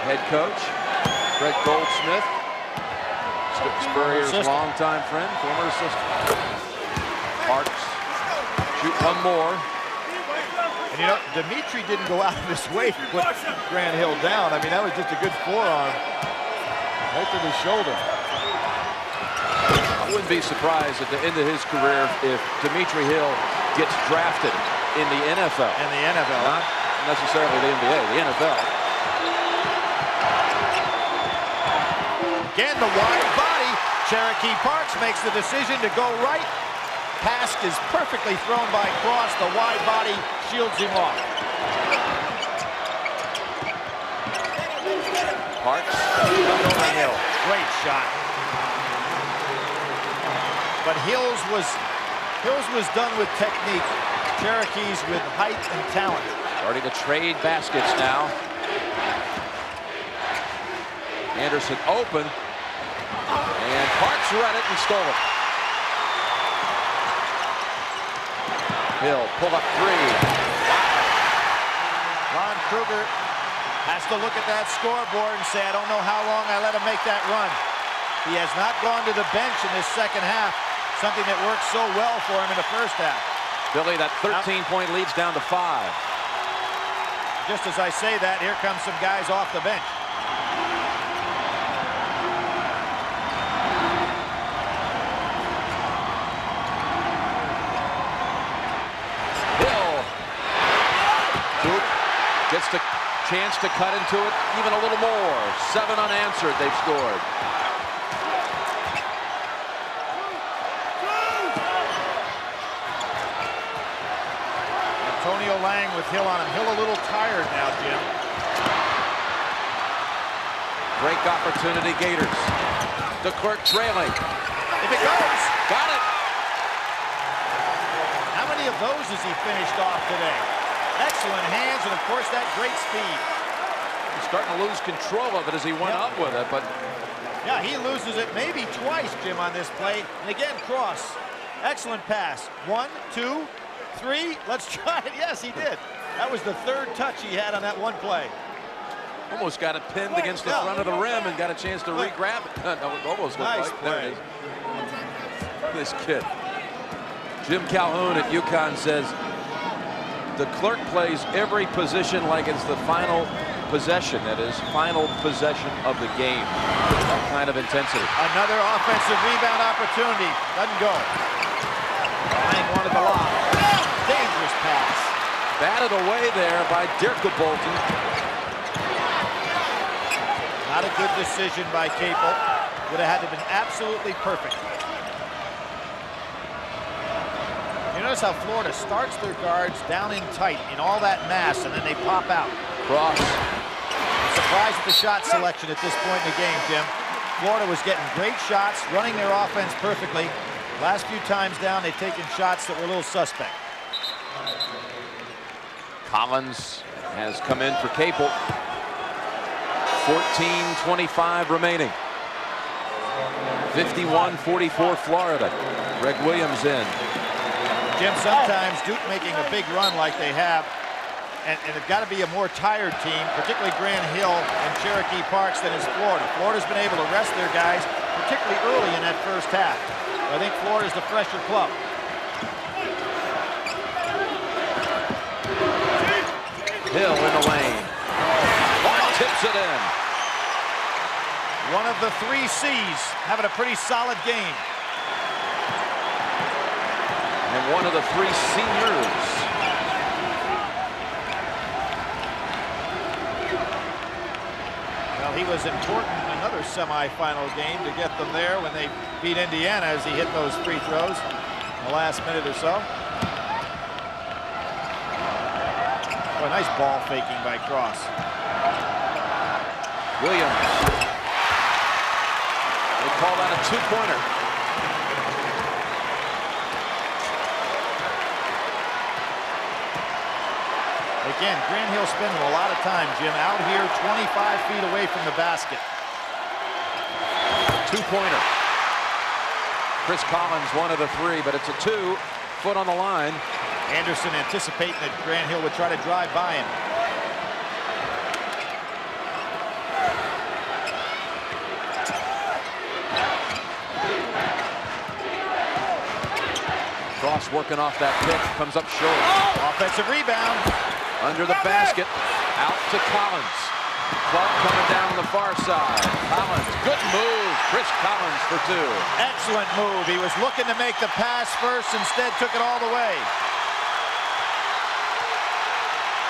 head coach, Greg Goldsmith, Spurrier's longtime friend, former assistant. Parks, shoot one more. And you know, Dimitri didn't go out of his way to put Grant Hill down. I mean, that was just a good forearm right to the shoulder. I wouldn't be surprised at the end of his career if Dimitri Hill gets drafted in the NFL. In the NFL. Not necessarily the NBA, the NFL. Again, the wide body. Cherokee Parks makes the decision to go right. Pass is perfectly thrown by Cross. The wide body shields him off. Parks, over Hill. Great shot. But Hills was done with technique. Cherokee's with height and talent. Starting to trade baskets now. Anderson open. And Parks read it and stole it. Hill, pull up 3. Ron Kruger has to look at that scoreboard and say, I don't know how long I let him make that run. He has not gone to the bench in this second half, something that worked so well for him in the first half. Billy, that 13-point lead's down to 5. Just as I say that, here comes some guys off the bench. Gets the chance to cut into it even a little more. 7 unanswered, they've scored. Antonio Lang with Hill on him. Hill a little tired now, Jim. Break opportunity, Gators. De Klerk trailing. If it goes. Got it. How many of those has he finished off today? Excellent hands, and of course that great speed. He's starting to lose control of it as he went up with it, but yeah, he loses it maybe twice, Jim, on this play. And again, Cross. Excellent pass. 1, 2, 3. Let's try it. Yes, he did. That was the 3rd touch he had on that one play. almost got it pinned against the front of the rim and got a chance to re-grab it. No, it almost looked nice like. play. There it is. This kid. Jim Calhoun at UConn says DeClerc plays every position like it's the final possession. That is, final possession of the game. That kind of intensity. Another offensive rebound opportunity. Doesn't go. Behind one of the line. Dangerous pass. Batted away there by Dirk Bolton. Not a good decision by Capel. Would have had to have been absolutely perfect. You notice how Florida starts their guards down in tight in all that mass, and then they pop out. Cross. Surprised at the shot selection at this point in the game, Jim. Florida was getting great shots, running their offense perfectly. Last few times down, they've taken shots that were a little suspect. Collins has come in for Capel. 14:25 remaining. 51-44 Florida. Greg Williams in. Jim, sometimes Duke making a big run like they have, and they've got to be a more tired team, particularly Grant Hill and Cherokee Parks, than is Florida. Florida's been able to rest their guys, particularly early in that first half. I think Florida's the fresher club. Hill in the lane. Tips it in. One of the 3 C's having a pretty solid game. And one of the 3 seniors. Well, he was important in another semifinal game to get them there when they beat Indiana as he hit those free throws in the last minute or so. Oh, nice ball faking by Cross. Williams. They call that a 2-pointer. Again, Grant Hill spending a lot of time, Jim, out here 25 feet away from the basket. 2-pointer. Chris Collins, one of the 3, but it's a 2. Foot on the line. Anderson anticipating that Grant Hill would try to drive by him. Cross working off that pick, comes up short. Offensive rebound. Under the basket, out to Collins. Clark coming down the far side. Collins, good move. Chris Collins for 2. Excellent move. He was looking to make the pass first, instead took it all the way.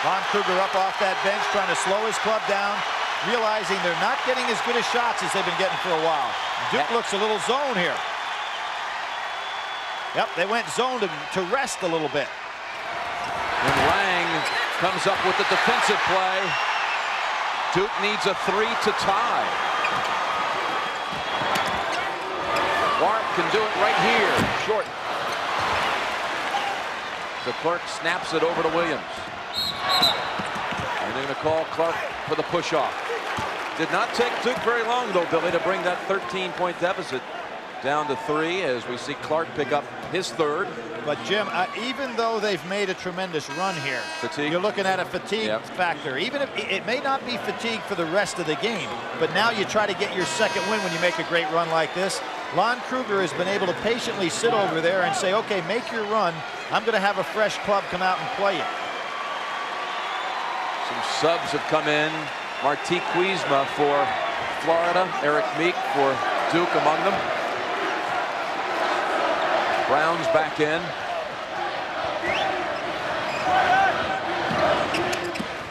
Lon Kruger up off that bench, trying to slow his club down, realizing they're not getting as good as shots as they've been getting for a while. Duke looks a little zone here. Yep, they went zone to rest a little bit. And Lang comes up with the defensive play. Duke needs a 3 to tie. Clark can do it right here. Short. DeClerc snaps it over to Williams. And they're going to call Clark for the push-off. Did not take Duke very long, though, Billy, to bring that 13-point deficit down to 3 as we see Clark pick up his 3rd. But Jim, even though they've made a tremendous run here, you're looking at a fatigue factor. Even if it may not be fatigue for the rest of the game, but now you try to get your second win when you make a great run like this. Lon Kruger has been able to patiently sit over there and say, okay, make your run. I'm going to have a fresh club come out and play it. Some subs have come in. Marti Quizma for Florida. Eric Meek for Duke among them. Brown's back in.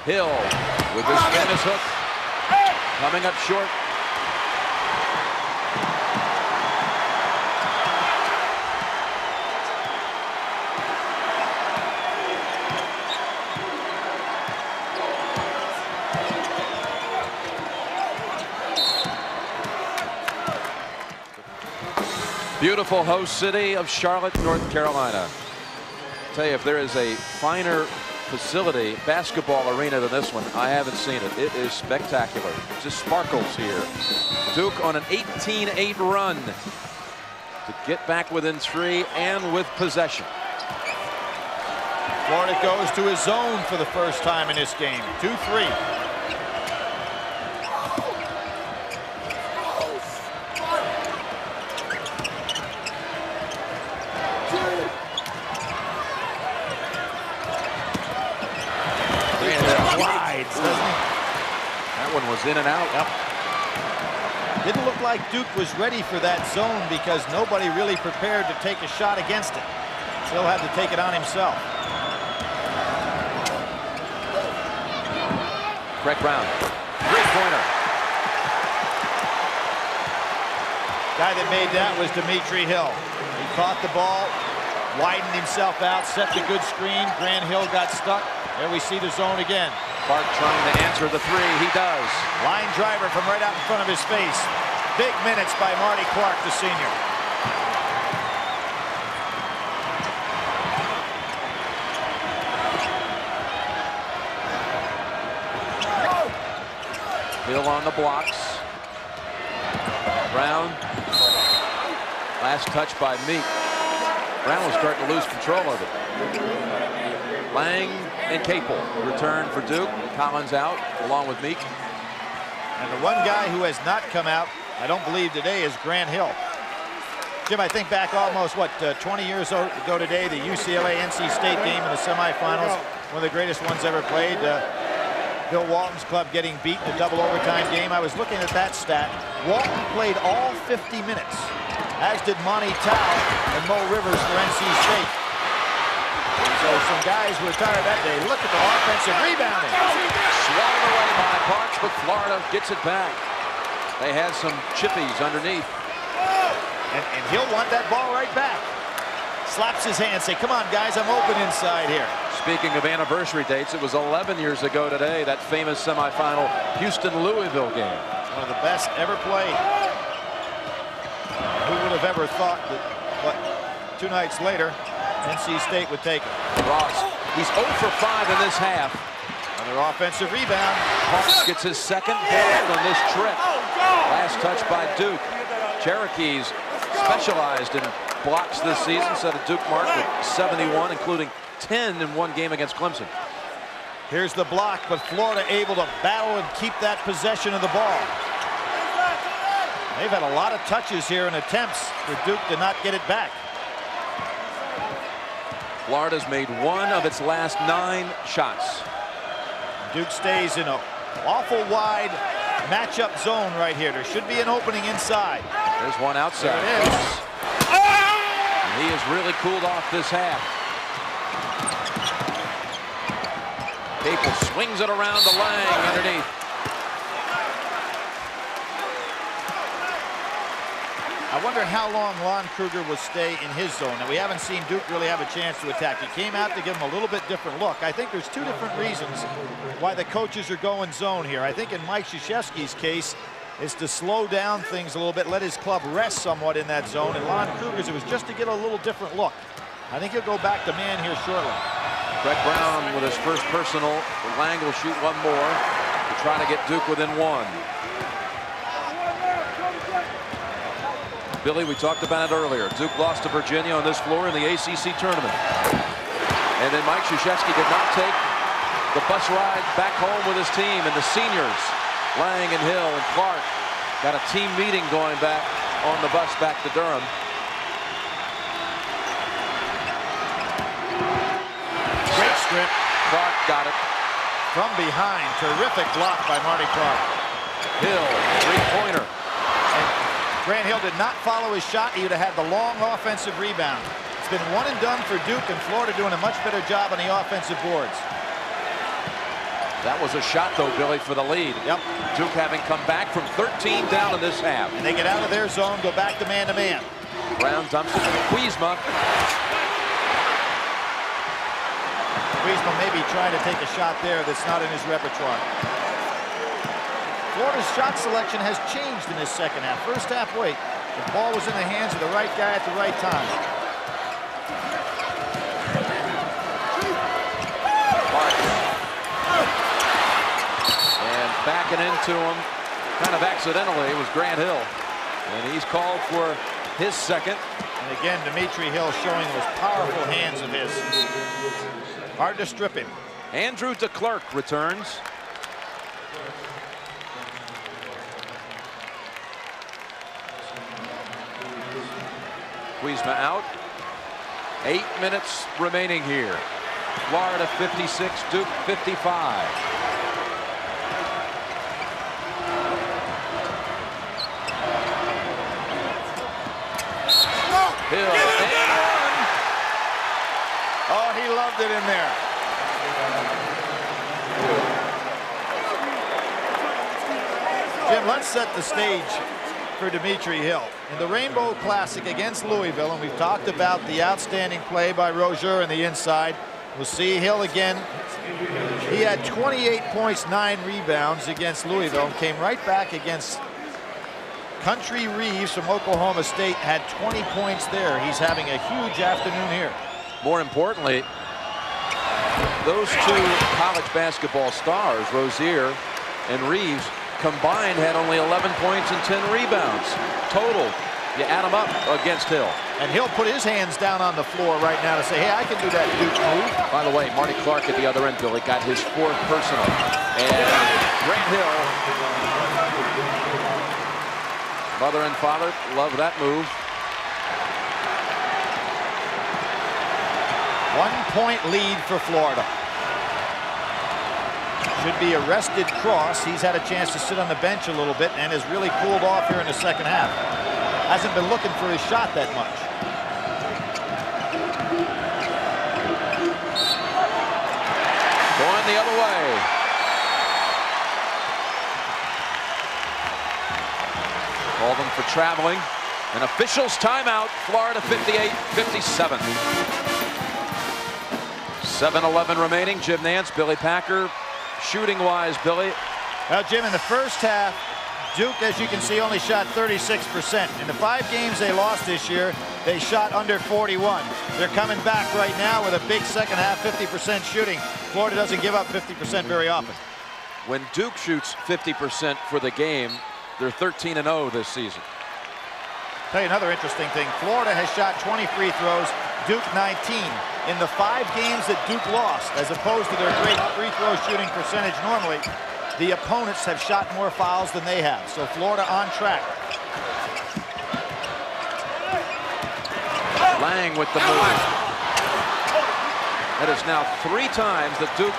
Hill with his famous hook. Coming up short. Beautiful host city of Charlotte, North Carolina. I'll tell you, if there is a finer facility, basketball arena than this one, I haven't seen it. It is spectacular. It just sparkles here. Duke on an 18-8 run to get back within 3 and with possession. Florida goes to his zone for the first time in this game. 2-3. glides, doesn't he? That one was in and out. Yep. Didn't look like Duke was ready for that zone because nobody really prepared to take a shot against it. Still had to take it on himself. Greg Brown, three-pointer. Guy that made that was Dimitri Hill. He caught the ball, widened himself out, set the good screen. Grant Hill got stuck. There we see the zone again. Clark trying to answer the three. He does. Line driver from right out in front of his face. Big minutes by Marty Clark, the senior. Hill on the blocks. Brown. Last touch by Meek. Brown was starting to lose control of it. Lang and Capel return for Duke. Collins out along with Meek. And the one guy who has not come out, I don't believe today, is Grant Hill. Jim, I think back almost, 20 years ago today, the UCLA-NC State game in the semifinals, one of the greatest ones ever played. Bill Walton's club getting beat in a double overtime game. I was looking at that stat. Walton played all 50 minutes, as did Monty Tao and Mo Rivers for NC State. So some guys retired that day. Look at the offensive rebounding. Swatted away by Parks, but Florida gets it back. They had some chippies underneath. And he'll want that ball right back. Slaps his hand, say, come on, guys, I'm open inside here. Speaking of anniversary dates, it was 11 years ago today, that famous semifinal Houston-Louisville game. One of the best ever played. Who would have ever thought that, 2 nights later, NC State would take it. Ross, he's 0 for 5 in this half. Another offensive rebound. Hawks gets his second board on this trip. Last touch by Duke. Cherokees specialized in blocks this season, set a Duke mark with 71, including 10 in one game against Clemson. Here's the block, but Florida able to battle and keep that possession of the ball. They've had a lot of touches here and attempts for Duke to not get it back. Florida's made 1 of its last 9 shots. Duke stays in an awful wide matchup zone right here. There should be an opening inside. There's one outside. There it is. And he has really cooled off this half. Capel swings it around to Lang underneath. I wonder how long Lon Kruger will stay in his zone. Now, we haven't seen Duke really have a chance to attack. He came out to give him a little bit different look. I think there's 2 different reasons why the coaches are going zone here. I think in Mike Krzyzewski's case, it's to slow down things a little bit, let his club rest somewhat in that zone. And Lon Kruger's, it was just to get a little different look. I think he'll go back to man here shortly. Greg Brown with his first personal. Lang will shoot one more to try to get Duke within 1. Billy, we talked about it earlier. Duke lost to Virginia on this floor in the ACC tournament. And then Mike Krzyzewski did not take the bus ride back home with his team, and the seniors, Lang and Hill and Clark, got a team meeting going back on the bus back to Durham. Great strip. Clark got it. From behind. Terrific block by Marty Clark. Hill, three-pointer. Grant Hill did not follow his shot. He would have had the long offensive rebound. It's been one and done for Duke, and Florida doing a much better job on the offensive boards. That was a shot, though, Billy, for the lead. Yep. Duke having come back from 13 down in this half. And they get out of their zone, go back to man-to-man. Brown dumps it to Kuzma. Kuzma may be trying to take a shot there that's not in his repertoire. Florida's shot selection has changed in this second half. First half, wait, the ball was in the hands of the right guy at the right time. And backing into him, kind of accidentally, was Grant Hill. And he's called for his second. And again, Dimitri Hill showing those powerful hands of his. Hard to strip him. Andrew DeClercq returns. Kuzma out. 8 minutes remaining here. Florida 56, Duke 55. Hill and one. Oh, he loved it in there. Jim, let's set the stage for Dimitri Hill. In the Rainbow Classic against Louisville, and we've talked about the outstanding play by Rozier in the inside. We'll see Hill again. He had 28 points, 9 rebounds against Louisville, and came right back against Country Reeves from Oklahoma State, had 20 points there. He's having a huge afternoon here. More importantly, those two college basketball stars, Rozier and Reeves, combined had only 11 points and 10 rebounds total. You add them up against Hill. And Hill put his hands down on the floor right now to say, hey, I can do that Duke move. By the way, Marty Clark at the other end, Billy, got his 4th personal. And Grant Hill, mother and father, love that move. 1-point lead for Florida. Should be arrested Cross. He's had a chance to sit on the bench a little bit and has really cooled off here in the second half. Hasn't been looking for his shot that much. Going the other way. Called them for traveling. An official's timeout. Florida 58-57. 7:11 remaining. Jim Nance, Billy Packer. Shooting-wise, Billy. Well, Jim, in the first half, Duke, as you can see, only shot 36%. In the 5 games they lost this year, they shot under 41. They're coming back right now with a big second half, 50% shooting. Florida doesn't give up 50% very often. When Duke shoots 50% for the game, they're 13-0 this season. Tell you another interesting thing. Florida has shot 20 free throws, Duke 19. In the 5 games that Duke lost, as opposed to their great free throw shooting percentage normally, the opponents have shot more fouls than they have. So Florida on track. Lang with the move. That is now 3 times that Duke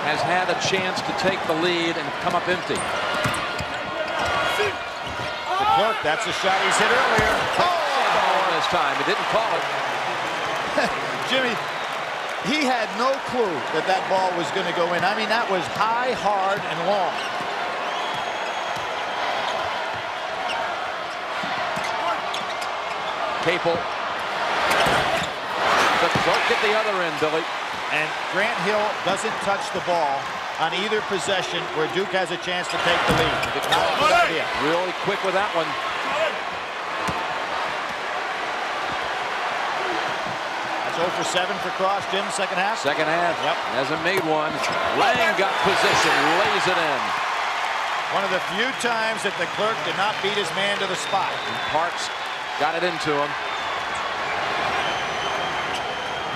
has had a chance to take the lead and come up empty. Clark, that's a shot he's hit earlier. Oh, this time. He didn't call it. Jimmy, he had no clue that that ball was going to go in. I mean, that was high, hard, and long. Capel. The Clark at the other end, Billy. And Grant Hill doesn't touch the ball on either possession where Duke has a chance to take the lead. Not a good idea. Really quick with that one. That's 0 for 7 for Cross, Jim, second half. Second half. Yep. Hasn't made one. Lang got position, lays it in. One of the few times that the Clerk did not beat his man to the spot. And Parks got it into him.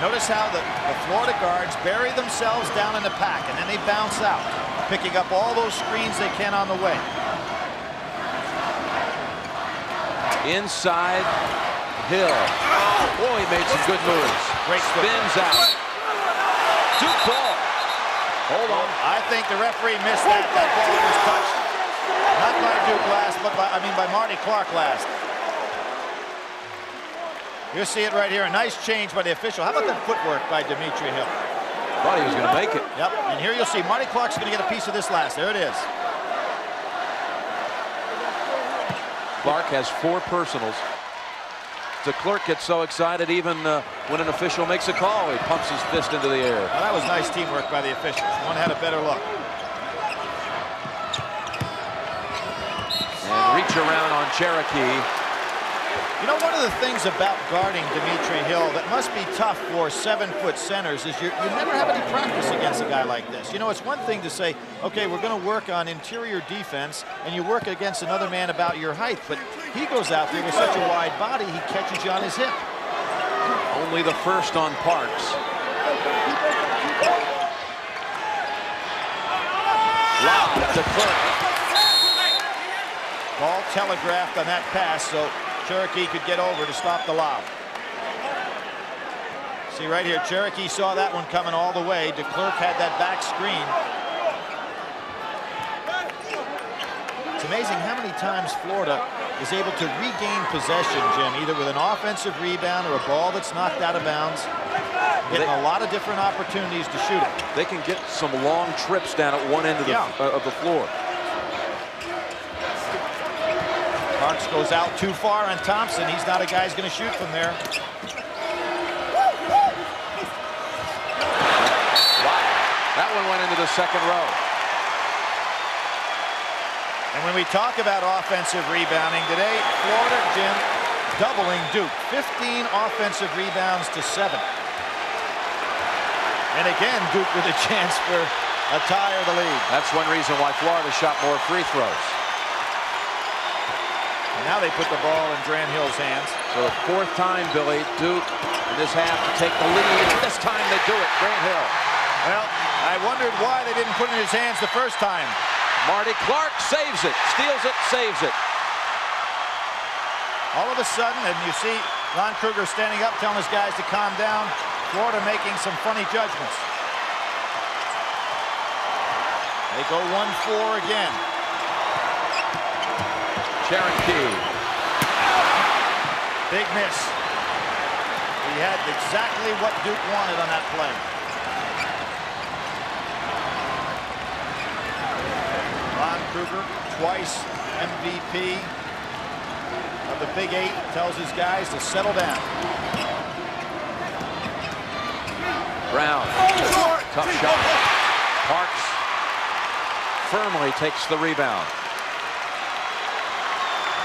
Notice how the Florida guards bury themselves down in the pack, and then they bounce out, picking up all those screens they can on the way. Inside, Hill. Oh, he made some good moves. Great spins out. Duke ball. Hold on. I think the referee missed that. That ball was touched. Not by Duke last, but by Marty Clark last. You'll see it right here. A nice change by the official. How about that footwork by Dimitri Hill? Thought he was going to make it. Yep. And here you'll see Marty Clark's going to get a piece of this last. There it is. Clark has 4 personals. The Clerk gets so excited even when an official makes a call, he pumps his fist into the air. Well, that was nice teamwork by the officials. One had a better look. And reach around on Cherokee. You know, one of the things about guarding Dimitri Hill that must be tough for 7-foot centers is you never have any practice against a guy like this. You know, it's one thing to say, okay, we're going to work on interior defense, and you work against another man about your height, but he goes out there with such a wide body, he catches you on his hip. Only the first on Parks. Lob to Clerk. Ball telegraphed on that pass, so Cherokee could get over to stop the lob. See right here, Cherokee saw that one coming all the way. DeClercq had that back screen. It's amazing how many times Florida is able to regain possession, Jim, either with an offensive rebound or a ball that's knocked out of bounds. Getting a lot of different opportunities to shoot it. They can get some long trips down at one end of the floor. Parks goes out too far on Thompson. He's not a guy who's going to shoot from there. Wow. That one went into the second row. And when we talk about offensive rebounding today, Florida, Jim, doubling Duke. 15 offensive rebounds to 7. And again, Duke with a chance for a tie or the lead. That's one reason why Florida shot more free throws. And now they put the ball in Grant Hill's hands. So the 4th time, Billy, Duke in this half to take the lead. This time they do it, Grant Hill. Well, I wondered why they didn't put it in his hands the first time. Marty Clark saves it, steals it, saves it. All of a sudden, and you see Ron Kruger standing up telling his guys to calm down. Florida making some funny judgments. They go 1-4 again. Cherokee. Big miss. He had exactly what Duke wanted on that play. Ron Kruger, twice MVP of the Big 8, tells his guys to settle down. Brown. Tough shot. Parks firmly takes the rebound.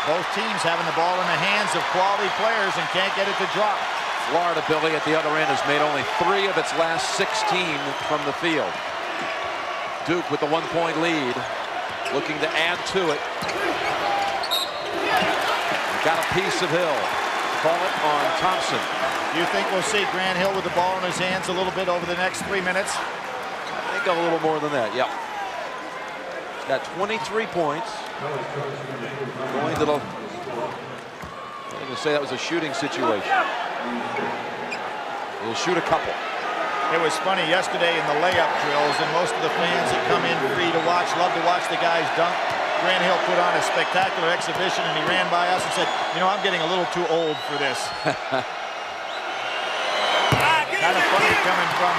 Both teams having the ball in the hands of quality players and can't get it to drop. Florida, Billy, at the other end has made only 3 of its last 16 from the field. Duke with the 1-point lead, looking to add to it. Got a piece of Hill. Call it on Thompson. Do you think we'll see Grant Hill with the ball in his hands a little bit over the next 3 minutes? I think a little more than that, yeah. Got 23 points. Going to the... I'm going to say that was a shooting situation. He'll shoot a couple. It was funny yesterday in the layup drills, and most of the fans that come in free to watch love to watch the guys dunk. Grant Hill put on a spectacular exhibition, and he ran by us and said, you know, I'm getting a little too old for this. Kind of funny coming from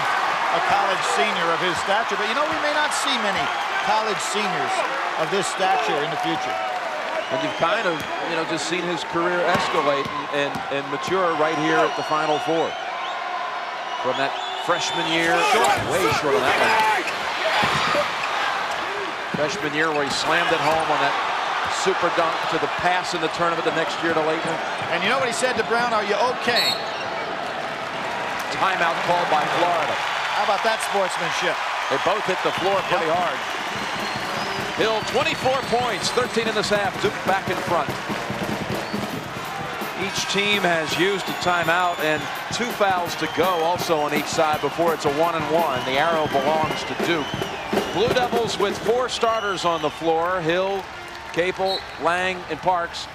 a college senior of his stature, but you know, we may not see many college seniors of this stature in the future. And you've kind of, you know, just seen his career escalate and mature right here at the Final Four. From that freshman year, way short on that one. Freshman year where he slammed it home on that super dunk to the pass in the tournament the next year to Leighton. And you know what he said to Brown? Are you okay? Timeout called by Florida. How about that sportsmanship? They both hit the floor pretty hard. Hill 24 points, 13 in this half. Duke back in front. Each team has used a timeout and 2 fouls to go also on each side before it's a 1-and-1. The arrow belongs to Duke. Blue Devils with 4 starters on the floor. Hill, Capel, Lang, and Parks,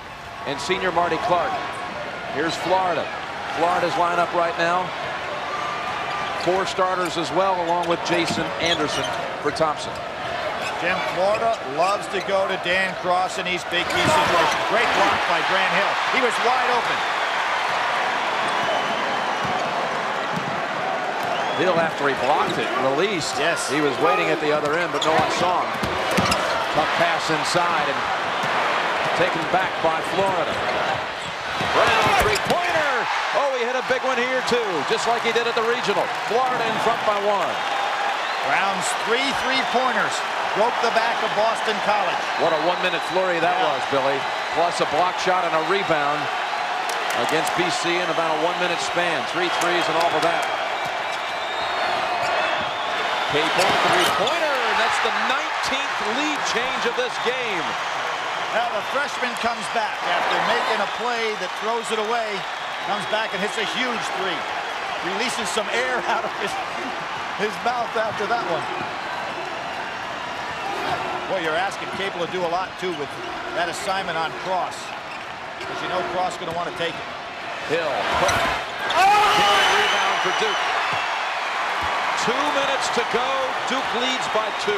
and senior Marty Clark. Here's Florida. Florida's lineup right now. 4 starters as well, along with Jason Anderson for Thompson. Jim, Florida loves to go to Dan Cross in these big key situations. Great block by Grant Hill. He was wide open. Hill, after he blocked it, released. Yes. He was waiting at the other end, but no one saw him. Tough pass inside and taken back by Florida. Brown, 3-pointer. Oh, he hit a big one here, too, just like he did at the regional. Florida in front by 1. Brown's 3 3-pointers broke the back of Boston College. What a 1-minute flurry that was, Billy. Plus a block shot and a rebound against BC in about a 1-minute span. 3 threes and all of that. Capel, 3-pointer, and that's the 19th lead change of this game. Now the freshman comes back after making a play that throws it away. Comes back and hits a huge 3. Releases some air out of his mouth after that one. Boy, you're asking Capel to do a lot, too, with that assignment on Cross. Because you know Cross is going to want to take it. Hill. Rebound for Duke. 2 minutes to go. Duke leads by 2.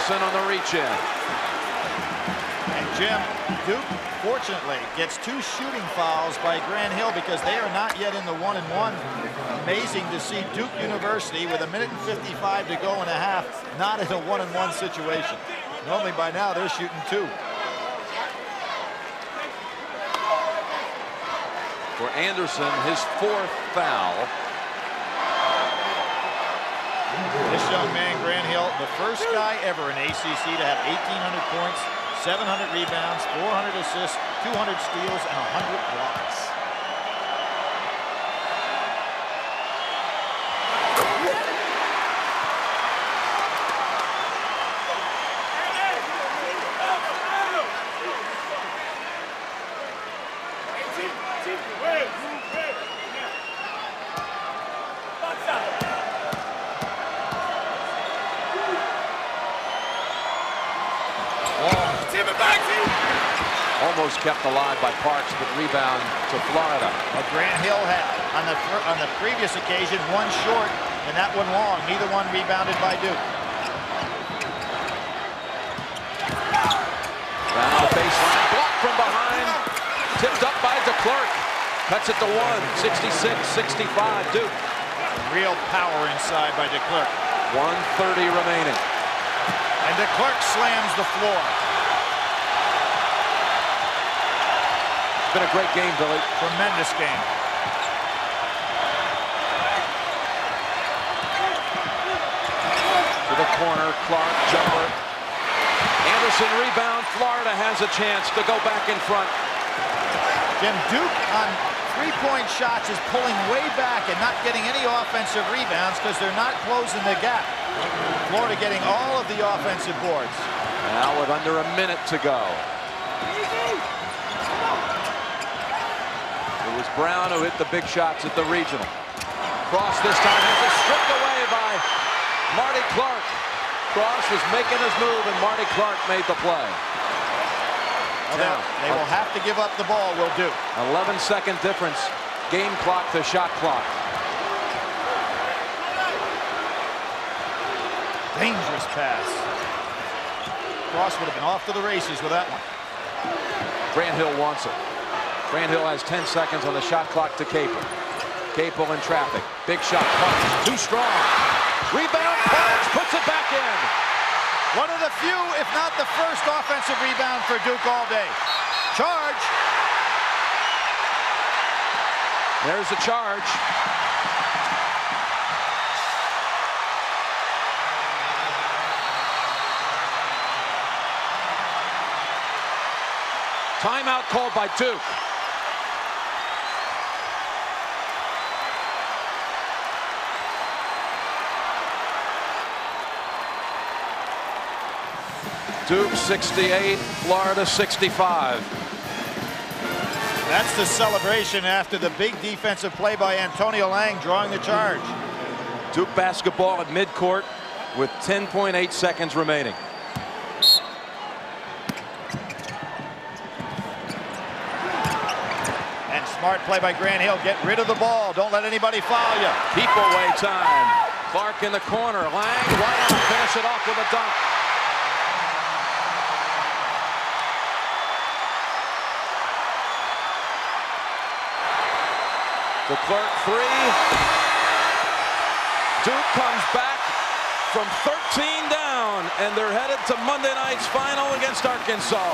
Anderson on the reach-in. And Jim, Duke, fortunately, gets 2 shooting fouls by Grant Hill because they are not yet in the 1-and-1. Amazing to see Duke University with 1:55 to go and a half, not in a 1-and-1 situation. Normally by now they're shooting 2. For Anderson, his 4th foul. This young man, Grant Hill, the first guy ever in ACC to have 1,800 points, 700 rebounds, 400 assists, 200 steals, and 100 blocks. Almost kept alive by Parks, but rebound to Florida. Well, Grant Hill had on the previous occasion 1 short and that one long. Neither one rebounded by Duke. Down the baseline, blocked from behind, tipped up by DeClerc. Cuts it to 1, 66-65 Duke. Real power inside by DeClerc. 1:30 remaining. And DeClerc slams the floor. It's been a great game, Billy. Tremendous game. To the corner, Clark, jumper. Anderson rebound. Florida has a chance to go back in front. Jim, Duke on 3-point shots is pulling way back and not getting any offensive rebounds because they're not closing the gap. Florida getting all of the offensive boards. Now with under a minute to go. It was Brown who hit the big shots at the regional. Cross this time has it stripped away by Marty Clark. Cross was making his move and Marty Clark made the play. Well, they will have to give up the ball, will Duke. 11-second difference. Game clock to shot clock. Dangerous pass. Cross would have been off to the races with that one. Grant Hill wants it. Grant Hill has 10 seconds on the shot clock to Capel. Capel in traffic. Big shot. Parks. Too strong. Rebound. Parks puts it back in. One of the few, if not the first, offensive rebound for Duke all day. Charge. There's a charge. Timeout called by Duke. Duke 68, Florida 65. That's the celebration after the big defensive play by Antonio Lang drawing the charge. Duke basketball at midcourt with 10.8 seconds remaining. And smart play by Grant Hill. Get rid of the ball. Don't let anybody foul you. Keep away time. Clark in the corner. Lang right on. Finish it off with a dunk. DeClerc 3. Duke comes back from 13 down, and they're headed to Monday night's final against Arkansas.